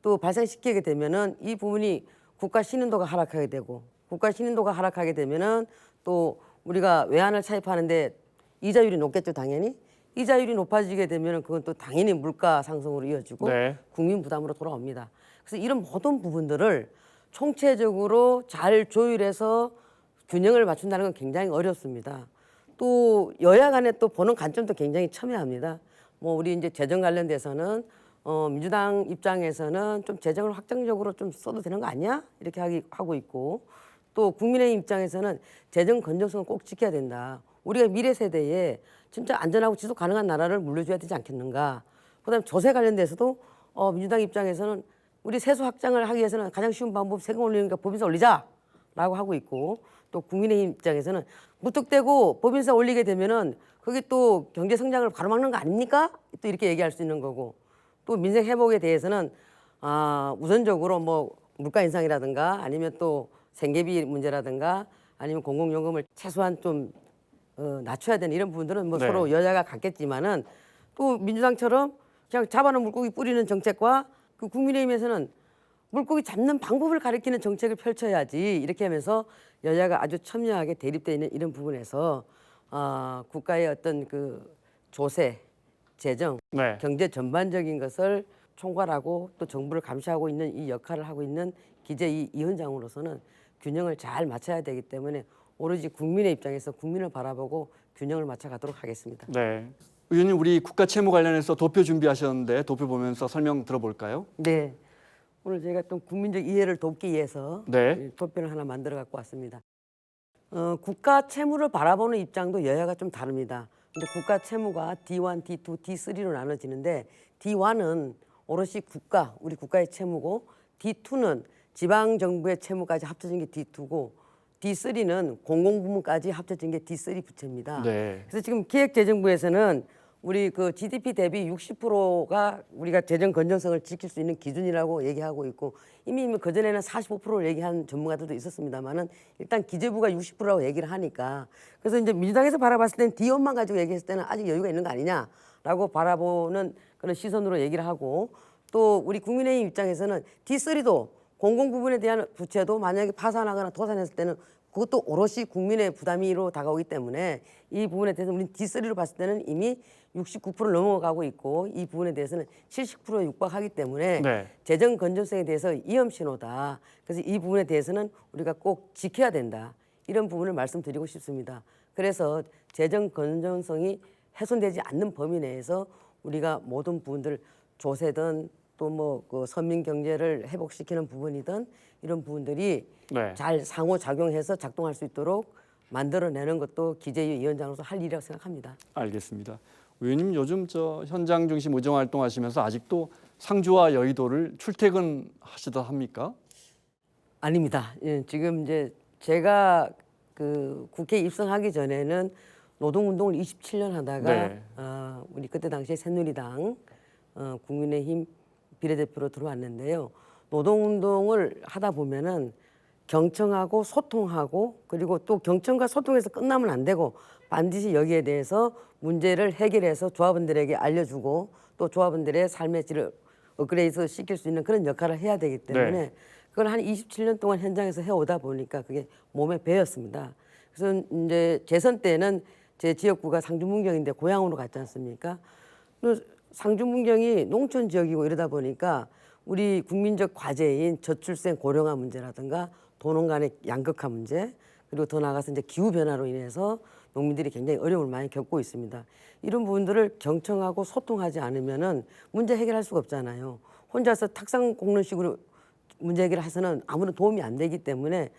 또 발생시키게 되면은 이 부분이 국가 신인도가 하락하게 되고 국가 신인도가 하락하게 되면은 또 우리가 외환을 차입하는데 이자율이 높겠죠 당연히 이자율이 높아지게 되면은 그건 또 당연히 물가 상승으로 이어지고 네. 국민 부담으로 돌아옵니다. 그래서 이런 모든 부분들을 총체적으로 잘 조율해서 균형을 맞춘다는 건 굉장히 어렵습니다. 또 여야 간에 또 보는 관점도 굉장히 첨예합니다. 뭐 우리 이제 재정 관련돼서는 민주당 입장에서는 좀 재정을 확정적으로 좀 써도 되는 거 아니야? 이렇게 하고 있고 또 국민의힘 입장에서는 재정 건전성을 꼭 지켜야 된다. 우리가 미래 세대에 진짜 안전하고 지속 가능한 나라를 물려줘야 되지 않겠는가. 그다음에 조세 관련돼서도 민주당 입장에서는 우리 세수 확장을 하기 위해서는 가장 쉬운 방법 세금 올리니까 법인세 올리자라고 하고 있고 또 국민의힘 입장에서는 무턱대고 법인세 올리게 되면은 그게 또 경제 성장을 가로막는 거 아닙니까? 또 이렇게 얘기할 수 있는 거고 또 민생 회복에 대해서는 우선적으로 뭐 물가 인상이라든가 아니면 또 생계비 문제라든가 아니면 공공요금을 최소한 좀 낮춰야 되는 이런 부분들은 뭐 네. 서로 여야가 같겠지만은 또 민주당처럼 그냥 잡아놓은 물고기 뿌리는 정책과 그 국민의힘에서는 물고기 잡는 방법을 가리키는 정책을 펼쳐야지 이렇게 하면서 여야가 아주 첨예하게 대립되어 있는 이런 부분에서 국가의 어떤 그 조세, 재정, 네. 경제 전반적인 것을 총괄하고 또 정부를 감시하고 있는 이 역할을 하고 있는 기재위 위원장으로서는 균형을 잘 맞춰야 되기 때문에 오로지 국민의 입장에서 국민을 바라보고 균형을 맞춰가도록 하겠습니다. 네. 의원님 우리 국가 채무 관련해서 도표 준비하셨는데 도표 보면서 설명 들어볼까요? 네. 오늘 제가 또 국민적 이해를 돕기 위해서 네. 도표를 하나 만들어 갖고 왔습니다. 국가 채무를 바라보는 입장도 여야가 좀 다릅니다. 근데 국가 채무가 D1, D2, D3로 나눠지는데 D1은 오롯이 우리 국가의 채무고 D2는 지방 정부의 채무까지 합쳐진 게 D2고 D3는 공공부문까지 합쳐진 게 D3 부채입니다. 네. 그래서 지금 기획재정부에서는 우리 그 GDP 대비 60%가 우리가 재정 건전성을 지킬 수 있는 기준이라고 얘기하고 있고 이미 그전에는 45%를 얘기한 전문가들도 있었습니다만은 일단 기재부가 60%라고 얘기를 하니까 그래서 이제 민주당에서 바라봤을 때는 D1만 가지고 얘기했을 때는 아직 여유가 있는 거 아니냐라고 바라보는 그런 시선으로 얘기를 하고 또 우리 국민의힘 입장에서는 D3도 공공 부분에 대한 부채도 만약에 파산하거나 도산했을 때는 그것도 오롯이 국민의 부담으로 다가오기 때문에 이 부분에 대해서 우리는 D3로 봤을 때는 이미 69%를 넘어가고 있고 이 부분에 대해서는 70%에 육박하기 때문에 네. 재정 건전성에 대해서 위험 신호다. 그래서 이 부분에 대해서는 우리가 꼭 지켜야 된다. 이런 부분을 말씀드리고 싶습니다. 그래서 재정 건전성이 훼손되지 않는 범위 내에서 우리가 모든 부분들 조세든 또 뭐 그 서민 경제를 회복시키는 부분이든 이런 부분들이 네. 잘 상호 작용해서 작동할 수 있도록 만들어내는 것도 기재위 위원장으로서 할 일이라고 생각합니다. 알겠습니다. 의원님 요즘 저 현장 중심 의정 활동하시면서 아직도 상주와 여의도를 출퇴근하시다 합니까? 아닙니다. 예, 지금 이제 제가 그 국회에 입성하기 전에는 노동운동을 27년 하다가 네. 우리 그때 당시에 새누리당 국민의힘 비례대표로 들어왔는데요. 노동운동을 하다 보면은 경청하고 소통하고 그리고 또 경청과 소통에서 끝나면 안 되고 반드시 여기에 대해서 문제를 해결해서 조합원들에게 알려주고 또 조합원들의 삶의 질을 업그레이드 시킬 수 있는 그런 역할을 해야 되기 때문에 네. 그걸 한 27년 동안 현장에서 해오다 보니까 그게 몸에 배었습니다. 그래서 이제 재선 때는 제 지역구가 상주 문경인데 고향으로 갔지 않습니까? 상주문경이 농촌 지역이고 이러다 보니까 우리 국민적 과제인 저출생 고령화 문제라든가 도농 간의 양극화 문제, 그리고 더 나아가서 이제 기후 변화로 인해서 농민들이 굉장히 어려움을 많이 겪고 있습니다. 이런 부분들을 경청하고 소통하지 않으면은 문제 해결할 수가 없잖아요. 혼자서 탁상 곶는 식으로 문제 해결해서는 아무런 도움이 안 되기 때문에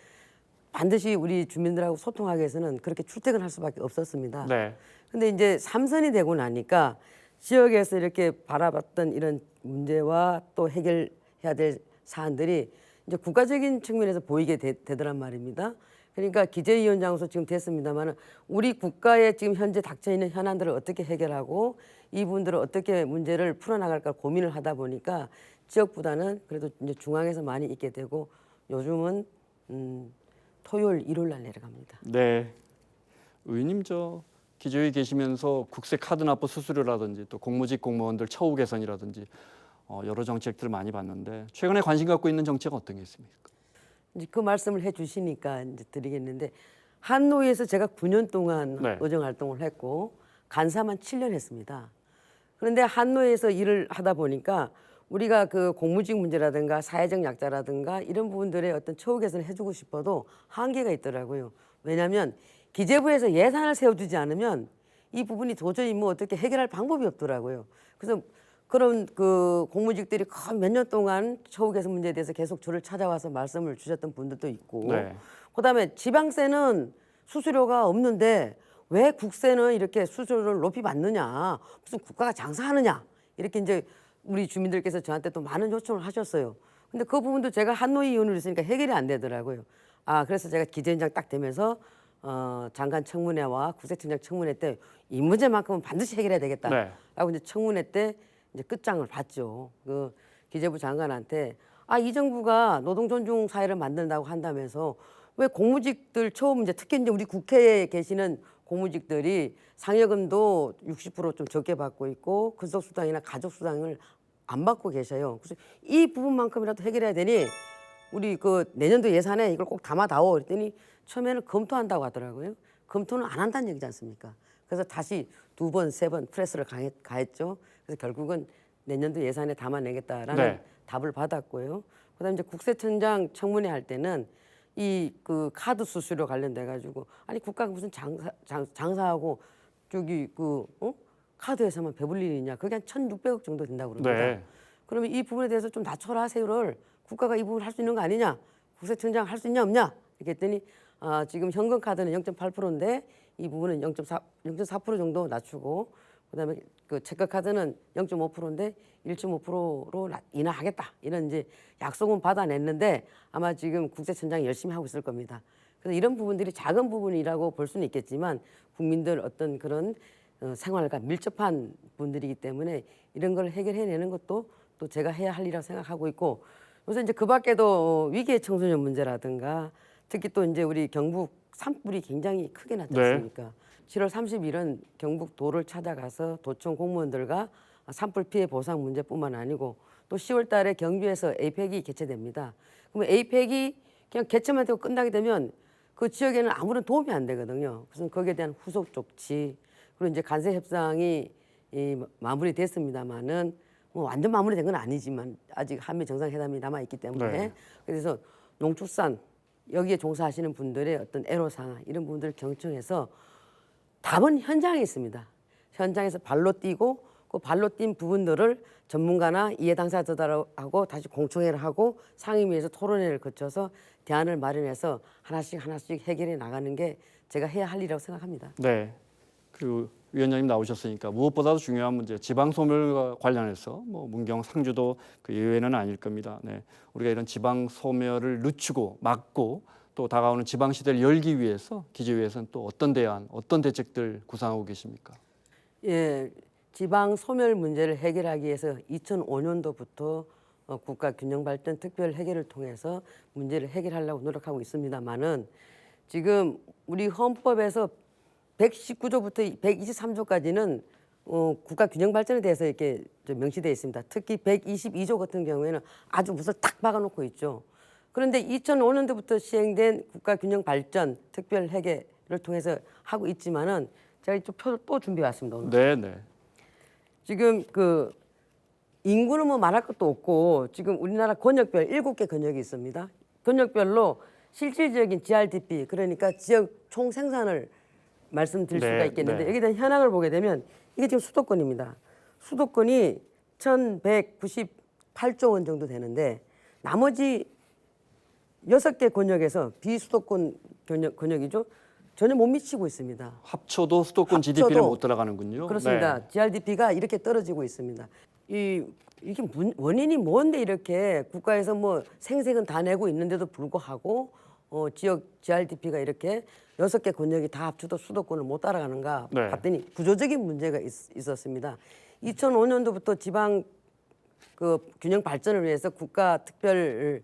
반드시 우리 주민들하고 소통하기 위해서는 그렇게 출퇴근할 수밖에 없었습니다. 네. 근데 이제 삼선이 되고 나니까 지역에서 이렇게 바라봤던 이런 문제와 또 해결해야 될 사안들이 이제 국가적인 측면에서 보이게 되더란 말입니다. 그러니까 기재위원장으로서 지금 됐습니다만 우리 국가에 지금 현재 닥쳐 있는 현안들을 어떻게 해결하고 이 부분들을 어떻게 문제를 풀어나갈까 고민을 하다 보니까 지역보다는 그래도 이제 중앙에서 많이 있게 되고 요즘은 토요일, 일요일 날 내려갑니다. 네. 의원님 저 기재위 계시면서 국세 카드 납부 수수료라든지 또 공무직 공무원들 처우 개선이라든지 여러 정책들을 많이 봤는데 최근에 관심 갖고 있는 정책 어떤 게 있습니까? 이제 그 말씀을 해주시니까 이제 드리겠는데 한노위에서 제가 9년 동안 네. 의정 활동을 했고 간사만 7년 했습니다. 그런데 한노위에서 일을 하다 보니까 우리가 그 공무직 문제라든가 사회적 약자라든가 이런 부분들의 어떤 처우 개선을 해주고 싶어도 한계가 있더라고요. 왜냐하면 기재부에서 예산을 세워주지 않으면 이 부분이 도저히 뭐 어떻게 해결할 방법이 없더라고요. 그래서 그런 그 공무직들이 몇 년 동안 처우 개선 문제에 대해서 계속 저를 찾아와서 말씀을 주셨던 분들도 있고, 네. 그다음에 지방세는 수수료가 없는데 왜 국세는 이렇게 수수료를 높이 받느냐, 무슨 국가가 장사하느냐 이렇게 이제 우리 주민들께서 저한테 또 많은 요청을 하셨어요. 근데 그 부분도 제가 한노위 의원으로 있으니까 해결이 안 되더라고요. 그래서 제가 기재위원장 딱 되면서 장관 청문회와 국세청장 청문회 때 이 문제만큼은 반드시 해결해야 되겠다. 네. 라고 이제 청문회 때 이제 끝장을 봤죠. 그 기재부 장관한테 이 정부가 노동 존중 사회를 만든다고 한다면서 왜 공무직들 처음 이제 특히 이제 우리 국회에 계시는 공무직들이 상여금도 60% 좀 적게 받고 있고 근속수당이나 가족수당을 안 받고 계셔요. 그래서 이 부분만큼이라도 해결해야 되니 우리 그 내년도 예산에 이걸 꼭 담아다오 그랬더니 처음에는 검토한다고 하더라고요. 검토는 안 한다는 얘기지 않습니까? 그래서 다시 2번, 3번 프레스를 가했죠. 그래서 결국은 내년도 예산에 담아내겠다라는 네. 답을 받았고요. 그다음에 이제 국세청장 청문회 할 때는 이 그 카드 수수료 관련돼 가지고 아니 국가가 무슨 장사하고 저기 카드에서만 배불 일이 있냐? 그게 한 1,600억 정도 된다고 그럽니다. 네. 그러면 이 부분에 대해서 좀 낮춰라 세율을 국가가 이 부분 할 수 있는 거 아니냐? 국세청장 할 수 있냐 없냐? 이렇게 했더니 지금 현금 카드는 0.8%인데 이 부분은 0.4% 정도 낮추고 그다음에 그 체크 카드는 0.5%인데 1.5%로 인하하겠다. 이런 이제 약속은 받아냈는데 아마 지금 국세청장이 열심히 하고 있을 겁니다. 그래서 이런 부분들이 작은 부분이라고 볼 수는 있겠지만 국민들 어떤 그런 생활과 밀접한 분들이기 때문에 이런 걸 해결해내는 것도 또 제가 해야 할 일이라고 생각하고 있고 그래서 이제 그 밖에도 위기의 청소년 문제라든가 특히 또 이제 우리 경북 산불이 굉장히 크게 났지 네. 않습니까? 7월 30일은 경북 도를 찾아가서 도청 공무원들과 산불 피해 보상 문제뿐만 아니고 또 10월 달에 경주에서 에이펙이 개최됩니다. 그러면 에이펙이 그냥 개최만 되고 끝나게 되면 그 지역에는 아무런 도움이 안 되거든요. 그래서 거기에 대한 후속 조치 그리고 이제 간세 협상이 마무리됐습니다만은 뭐 완전 마무리된 건 아니지만 아직 한미 정상회담이 남아 있기 때문에 네. 그래서 농축산 여기에 종사하시는 분들의 어떤 애로사항 이런 부분들을 경청해서 답은 현장에 있습니다. 현장에서 발로 뛰고 그 발로 뛴 부분들을 전문가나 이해 당사자들하고 다시 공청회를 하고 상임위에서 토론회를 거쳐서 대안을 마련해서 하나씩 해결해 나가는 게 제가 해야 할 일이라고 생각합니다. 네. 그 위원장님 나오셨으니까 무엇보다도 중요한 문제 지방 소멸과 관련해서 뭐 문경 상주도 그 예외는 아닐 겁니다. 네. 우리가 이런 지방 소멸을 늦추고 막고 또 다가오는 지방 시대를 열기 위해서 기재위에서는 또 어떤 대안, 어떤 대책들 구상하고 계십니까? 예, 지방 소멸 문제를 해결하기 위해서 2005년도부터 국가균형발전 특별 회계를 통해서 문제를 해결하려고 노력하고 있습니다만은 지금 우리 헌법에서 119조부터 123조까지는 국가균형발전에 대해서 이렇게 명시되어 있습니다. 특히 122조 같은 경우에는 아주 무엇을 딱 박아놓고 있죠. 그런데 2005년도부터 시행된 국가균형발전 특별회계를 통해서 하고 있지만은 제가 또 준비해 왔습니다. 오늘. 네, 네. 지금 그 인구는 뭐 말할 것도 없고 지금 우리나라 권역별 7개 권역이 있습니다. 권역별로 실질적인 GRDP 그러니까 지역 총 생산을 말씀드릴 수가 있겠는데 여기에 대한 현황을 보게 되면 이게 지금 수도권입니다. 수도권이 1,198조 원 정도 되는데 나머지 6개 권역에서 비수도권 권역이죠. 전혀 못 미치고 있습니다. 합쳐도 수도권 GDP를 못 따라가는군요. 그렇습니다. 네. GRDP가 이렇게 떨어지고 있습니다. 이게 원인이 뭔데 이렇게 국가에서 뭐 생색은 다 내고 있는데도 불구하고 지역 GRDP가 이렇게 6개 권역이 다 합쳐도 수도권을 못 따라가는가 네. 봤더니 구조적인 문제가 있었습니다. 2005년도부터 지방 그 균형 발전을 위해서 국가 특별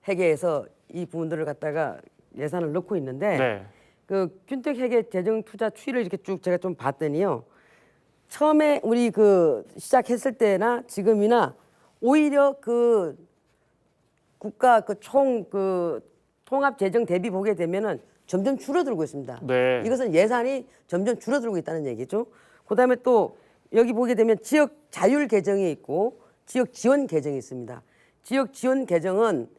회계에서 이 부분들을 갖다가 예산을 넣고 있는데 네. 그 균특 회계 재정 투자 추이를 이렇게 쭉 제가 좀 봤더니요. 처음에 우리 그 시작했을 때나 지금이나 오히려 그 국가 그 총 그 통합 재정 대비 보게 되면은 점점 줄어들고 있습니다. 네. 이것은 예산이 점점 줄어들고 있다는 얘기죠. 그다음에 또 여기 보게 되면 지역 자율 계정이 있고 지역 지원 계정이 있습니다. 지역 지원 계정은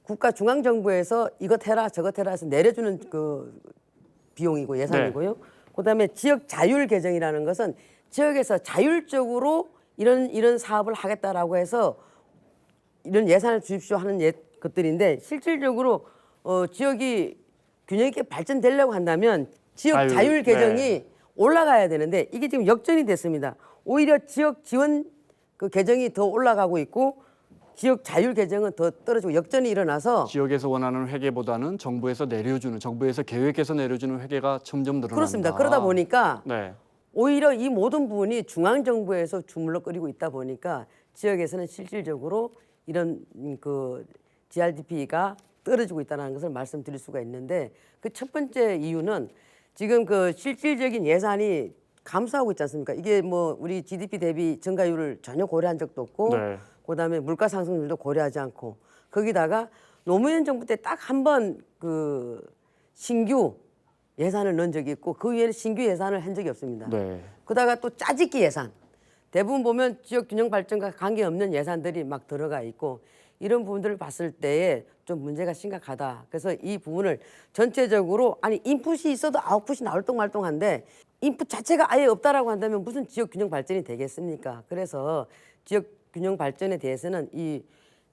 국가 중앙 정부에서 이것 해라 저것 해라 해서 내려주는 그 비용이고 예산이고요. 그다음에 지역 자율 계정이라는 것은 지역에서 자율적으로 이런 사업을 하겠다라고 해서 이런 예산을 주십시오 하는 것들인데 실질적으로 지역이 균형 있게 발전되려고 한다면 지역 자율 계정이 올라가야 되는데 이게 지금 역전이 됐습니다. 오히려 지역 지원 그 계정이 더 올라가고 있고 지역 자율 계정은 더 떨어지고 역전이 일어나서 지역에서 원하는 회계보다는 정부에서 내려주는 정부에서 계획해서 내려주는 회계가 점점 늘어난다. 그렇습니다. 그러다 보니까 네. 오히려 이 모든 부분이 중앙 정부에서 주물럭거리고 있다 보니까 지역에서는 실질적으로 이런 그 GRDP가 떨어지고 있다는 것을 말씀드릴 수가 있는데 그 첫 번째 이유는 지금 그 실질적인 예산이 감소하고 있지 않습니까? 이게 뭐 우리 GDP 대비 증가율을 전혀 고려한 적도 없고 네. 그다음에 물가 상승률도 고려하지 않고 거기다가 노무현 정부 때 딱 한 번 그 신규 예산을 넣은 적이 있고 그 위에는 신규 예산을 한 적이 없습니다. 네. 그다가 또 짜집기 예산 대부분 보면 지역 균형 발전과 관계없는 예산들이 막 들어가 있고 이런 부분들을 봤을 때에 좀 문제가 심각하다. 그래서 이 부분을 전체적으로 아니 인풋이 있어도 아웃풋이 나올 똥말똥한데 인풋 자체가 아예 없다라고 한다면 무슨 지역 균형 발전이 되겠습니까? 그래서 지역 균형 발전에 대해서는 이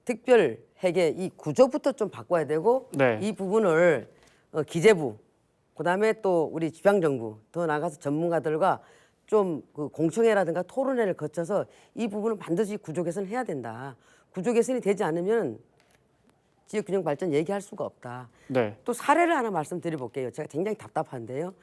특별 회계 이 구조부터 좀 바꿔야 되고 네. 이 부분을 기재부 그다음에 또 우리 지방정부 더 나아가서 전문가들과 좀 그 공청회라든가 토론회를 거쳐서 이 부분은 반드시 구조 개선을 해야 된다. 구조 개선이 되지 않으면 지역 균형 발전 얘기할 수가 없다. 네. 또 사례를 하나 말씀드려 볼게요. 제가 굉장히 답답한데요.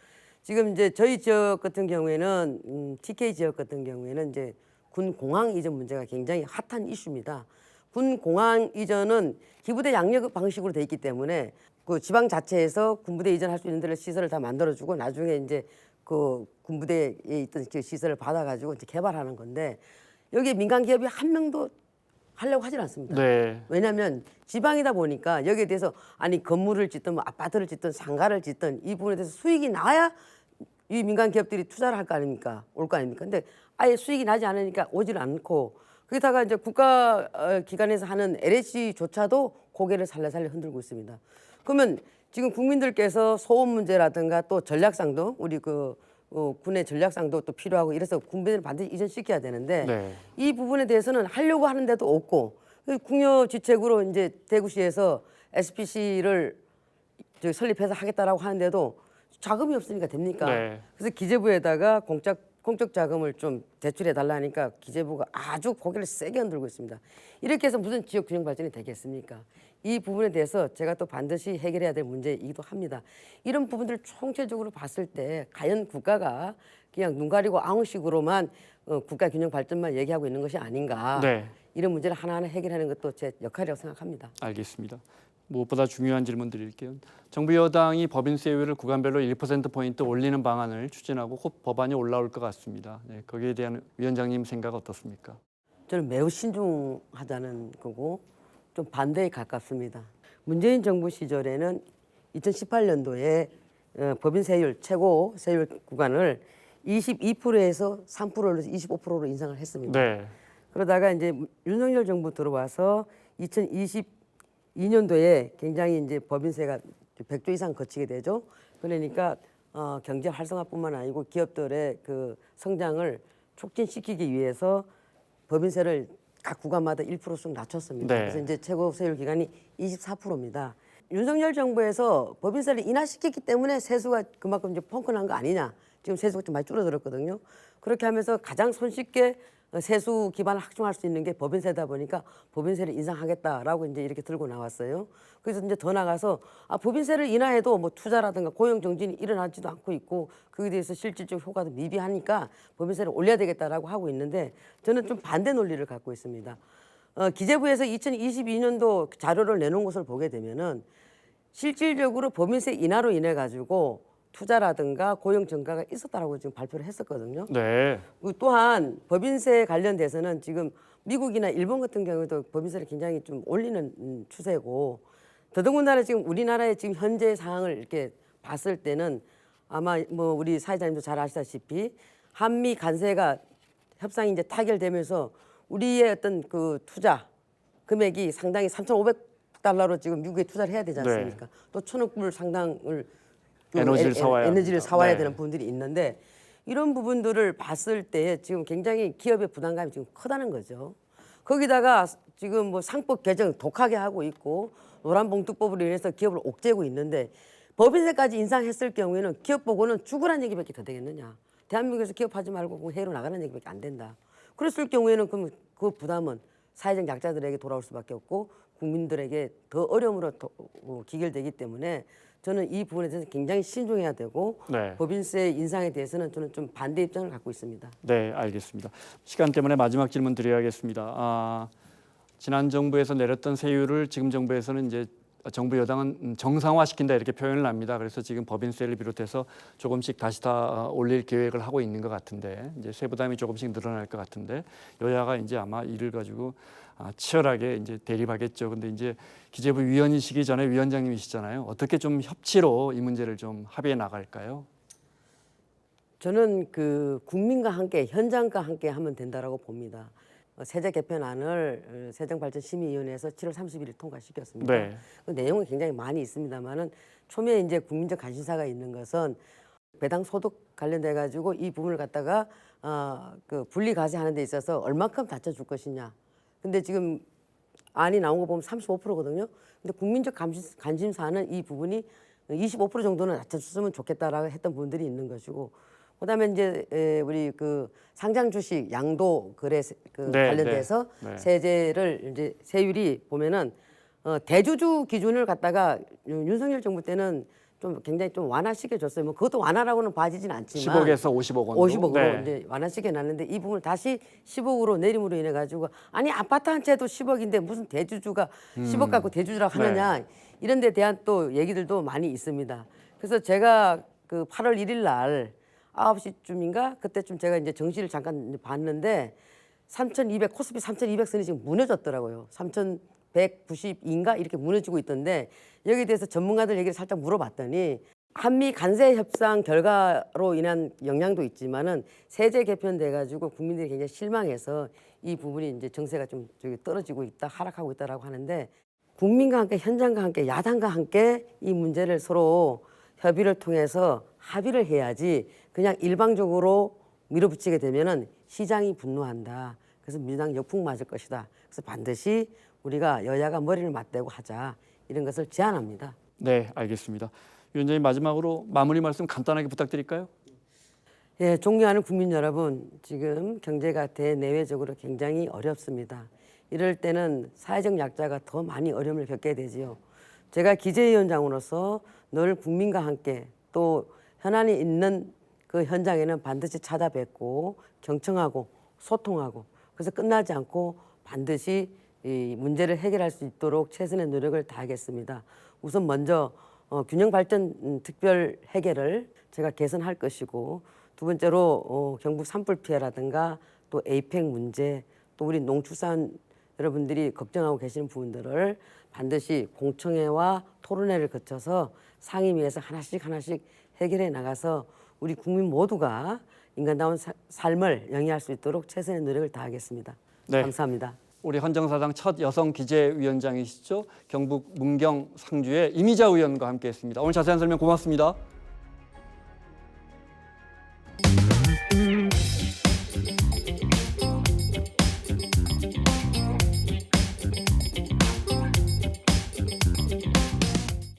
지금 이제 저희 지역 같은 경우에는 TK 지역 같은 경우에는 이제 군 공항 이전 문제가 굉장히 핫한 이슈입니다. 군 공항 이전은 기부대 양력 방식으로 돼 있기 때문에 그 지방 자체에서 군부대 이전할 수 있는 데를 시설을 다 만들어주고 나중에 이제 그 군부대에 있던 그 시설을 받아가지고 이제 개발하는 건데 여기 민간 기업이 한 명도 하려고 하질 않습니다. 네. 왜냐하면 지방이다 보니까 여기에 대해서 아니 건물을 짓든 뭐 아파트를 짓든 상가를 짓든 이 부분에 대해서 수익이 나야 이 민간 기업들이 투자를 할 거 아닙니까? 올 거 아닙니까? 근데 아예 수익이 나지 않으니까 오질 않고 거기다가 이제 국가 기관에서 하는 LH조차도 고개를 살려살려 흔들고 있습니다. 그러면 지금 국민들께서 소음 문제라든가 또 전략상도 우리 그 군의 전략상도 또 필요하고 이래서 군부대를 반드시 이전시켜야 되는데 네. 이 부분에 대해서는 하려고 하는데도 없고 궁여지책으로 이제 대구시에서 SPC를 설립해서 하겠다라고 하는데도 자금이 없으니까 됩니까? 네. 그래서 기재부에다가 공적 자금을 좀 대출해 달라니까 기재부가 아주 고개를 세게 흔들고 있습니다. 이렇게 해서 무슨 지역 균형 발전이 되겠습니까? 이 부분에 대해서 제가 또 반드시 해결해야 될 문제이기도 합니다. 이런 부분들을 총체적으로 봤을 때 과연 국가가 그냥 눈 가리고 아웅식으로만 국가 균형 발전만 얘기하고 있는 것이 아닌가. 네. 이런 문제를 하나하나 해결하는 것도 제 역할이라고 생각합니다. 알겠습니다. 무엇보다 중요한 질문 드릴게요. 정부 여당이 법인세율을 구간별로 1%포인트 올리는 방안을 추진하고 곧 법안이 올라올 것 같습니다. 네, 거기에 대한 위원장님 생각 어떻습니까? 저는 매우 신중하다는 거고 좀 반대에 가깝습니다. 문재인 정부 시절에는 2018년도에 법인 세율 최고 세율 구간을 22%에서 3%로 25%로 인상을 했습니다. 네. 그러다가 이제 윤석열 정부 들어와서 2022년도에 굉장히 이제 법인세가 100조 이상 거치게 되죠. 그러니까 경제 활성화뿐만 아니고 기업들의 그 성장을 촉진시키기 위해서 법인세를 각 구간마다 1%씩 낮췄습니다. 네. 그래서 이제 최고 세율 기간이 24%입니다. 윤석열 정부에서 법인세를 인하시켰기 때문에 세수가 그만큼 이제 펑크난 거 아니냐. 지금 세수가 좀 많이 줄어들었거든요. 그렇게 하면서 가장 손쉽게 세수 기반을 확충할 수 있는 게 법인세다 보니까 법인세를 인상하겠다라고 이제 이렇게 들고 나왔어요. 그래서 이제 더 나가서 법인세를 인하해도 뭐 투자라든가 고용 정진이 일어나지도 않고 있고 그에 대해서 실질적 효과도 미비하니까 법인세를 올려야 되겠다라고 하고 있는데 저는 좀 반대 논리를 갖고 있습니다. 기재부에서 2022년도 자료를 내놓은 것을 보게 되면은 실질적으로 법인세 인하로 인해 가지고 투자라든가 고용 증가가 있었다라고 지금 발표를 했었거든요. 네. 그리고 또한 법인세 관련돼서는 지금 미국이나 일본 같은 경우도 법인세를 굉장히 좀 올리는 추세고 더더군다나 지금 우리나라의 지금 현재 상황을 이렇게 봤을 때는 아마 뭐 우리 사회자님도 잘 아시다시피 한미 관세가 협상이 이제 타결되면서 우리의 어떤 그 투자 금액이 상당히 3,500달러로 지금 미국에 투자를 해야 되지 않습니까? 또 1,000억 불 상당을 에너지를 사와야 에너지를 합니다. 사와야 네. 되는 부분들이 있는데 이런 부분들을 봤을 때 지금 굉장히 기업의 부담감이 지금 크다는 거죠. 거기다가 지금 뭐 상법 개정 독하게 하고 있고 노란봉투법으로 인해서 기업을 옥죄고 있는데 법인세까지 인상했을 경우에는 기업 보고는 죽으라는 얘기밖에 더 되겠느냐. 대한민국에서 기업하지 말고 해외로 나가는 얘기밖에 안 된다. 그랬을 경우에는 그럼 그 부담은 사회적 약자들에게 돌아올 수밖에 없고 국민들에게 더 어려움으로 기결되기 때문에 저는 이 부분에 대해서 굉장히 신중해야 되고 네. 법인세 인상에 대해서는 저는 좀 반대 입장을 갖고 있습니다. 네, 알겠습니다. 시간 때문에 마지막 질문 드려야겠습니다. 지난 정부에서 내렸던 세율을 지금 정부에서는 이제 정부 여당은 정상화시킨다 이렇게 표현을 합니다. 그래서 지금 법인세를 비롯해서 조금씩 다시 다 올릴 계획을 하고 있는 것 같은데 이제 세부담이 조금씩 늘어날 것 같은데 여야가 이제 아마 이를 가지고 치열하게 이제 대립하겠죠. 근데 이제 기재부 위원이시기 전에 위원장님이시잖아요. 어떻게 좀 협치로 이 문제를 좀 합의해 나갈까요? 저는 그 국민과 함께 현장과 함께 하면 된다라고 봅니다. 세제 개편안을 세정발전심의위원회에서 7월 31일 통과시켰습니다. 네. 그 내용은 굉장히 많이 있습니다만은 초미에 이제 국민적 관심사가 있는 것은 배당 소득 관련돼 가지고 이 부분을 갖다가 그 분리 과세하는 데 있어서 얼마큼 낮춰줄 것이냐. 근데 지금 안이 나온 거 보면 35%거든요. 근데 국민적 관심사는 이 부분이 25% 정도는 낮춰줬으면 좋겠다라고 했던 분들이 있는 것이고, 그다음에 이제 우리 그 상장 주식 양도 거래 관련돼서 네. 세제를 이제 세율이 보면은 대주주 기준을 갖다가 윤석열 정부 때는 좀 굉장히 좀 완화시켜줬어요. 뭐 그것도 완화라고는 봐지진 않지만 10억에서 50억 원으로. 50억으로 네. 이제 완화시켜 놨는데 이 부분을 다시 10억으로 내림으로 인해 가지고 아니 아파트 한 채도 10억인데 무슨 대주주가 10억 갖고 대주주라고 하느냐 이런 데 대한 또 얘기들도 많이 있습니다. 그래서 제가 그 8월 1일 날 9시쯤인가 그때쯤 제가 이제 정시를 잠깐 봤는데 3,200 코스피 3,200선이 지금 무너졌더라고요. 3,192인가 이렇게 무너지고 있던데 여기에 대해서 전문가들 얘기를 살짝 물어봤더니 한미 관세 협상 결과로 인한 영향도 있지만은 세제 개편돼 가지고 국민들이 굉장히 실망해서 이 부분이 이제 정세가 좀 저기 떨어지고 있다 하락하고 있다라고 하는데 국민과 함께 현장과 함께 야당과 함께 이 문제를 서로 협의를 통해서 합의를 해야지 그냥 일방적으로 밀어붙이게 되면은 시장이 분노한다. 그래서 민주당 역풍 맞을 것이다. 그래서 반드시 우리가 여야가 머리를 맞대고 하자 이런 것을 제안합니다. 네, 알겠습니다. 위원장님 마지막으로 마무리 말씀 간단하게 부탁드릴까요? 예, 존경하는 국민 여러분, 지금 경제가 대내외적으로 굉장히 어렵습니다. 이럴 때는 사회적 약자가 더 많이 어려움을 겪게 되지요. 제가 기재위원장으로서 늘 국민과 함께 또 현안이 있는 그 현장에는 반드시 찾아뵙고 경청하고 소통하고 그래서 끝나지 않고 반드시 이 문제를 해결할 수 있도록 최선의 노력을 다하겠습니다. 우선 먼저 균형발전 특별 해결을 제가 개선할 것이고 두 번째로 경북 산불 피해라든가 또 에이펙 문제 또 우리 농축산 여러분들이 걱정하고 계시는 부분들을 반드시 공청회와 토론회를 거쳐서 상임위에서 하나씩 해결해 나가서 우리 국민 모두가 인간다운 삶을 영위할 수 있도록 최선의 노력을 다하겠습니다. 네. 감사합니다. 우리 헌정사상 첫 여성 기재위원장이시죠. 경북 문경 상주의 이미자 의원과 함께했습니다. 오늘 자세한 설명 고맙습니다.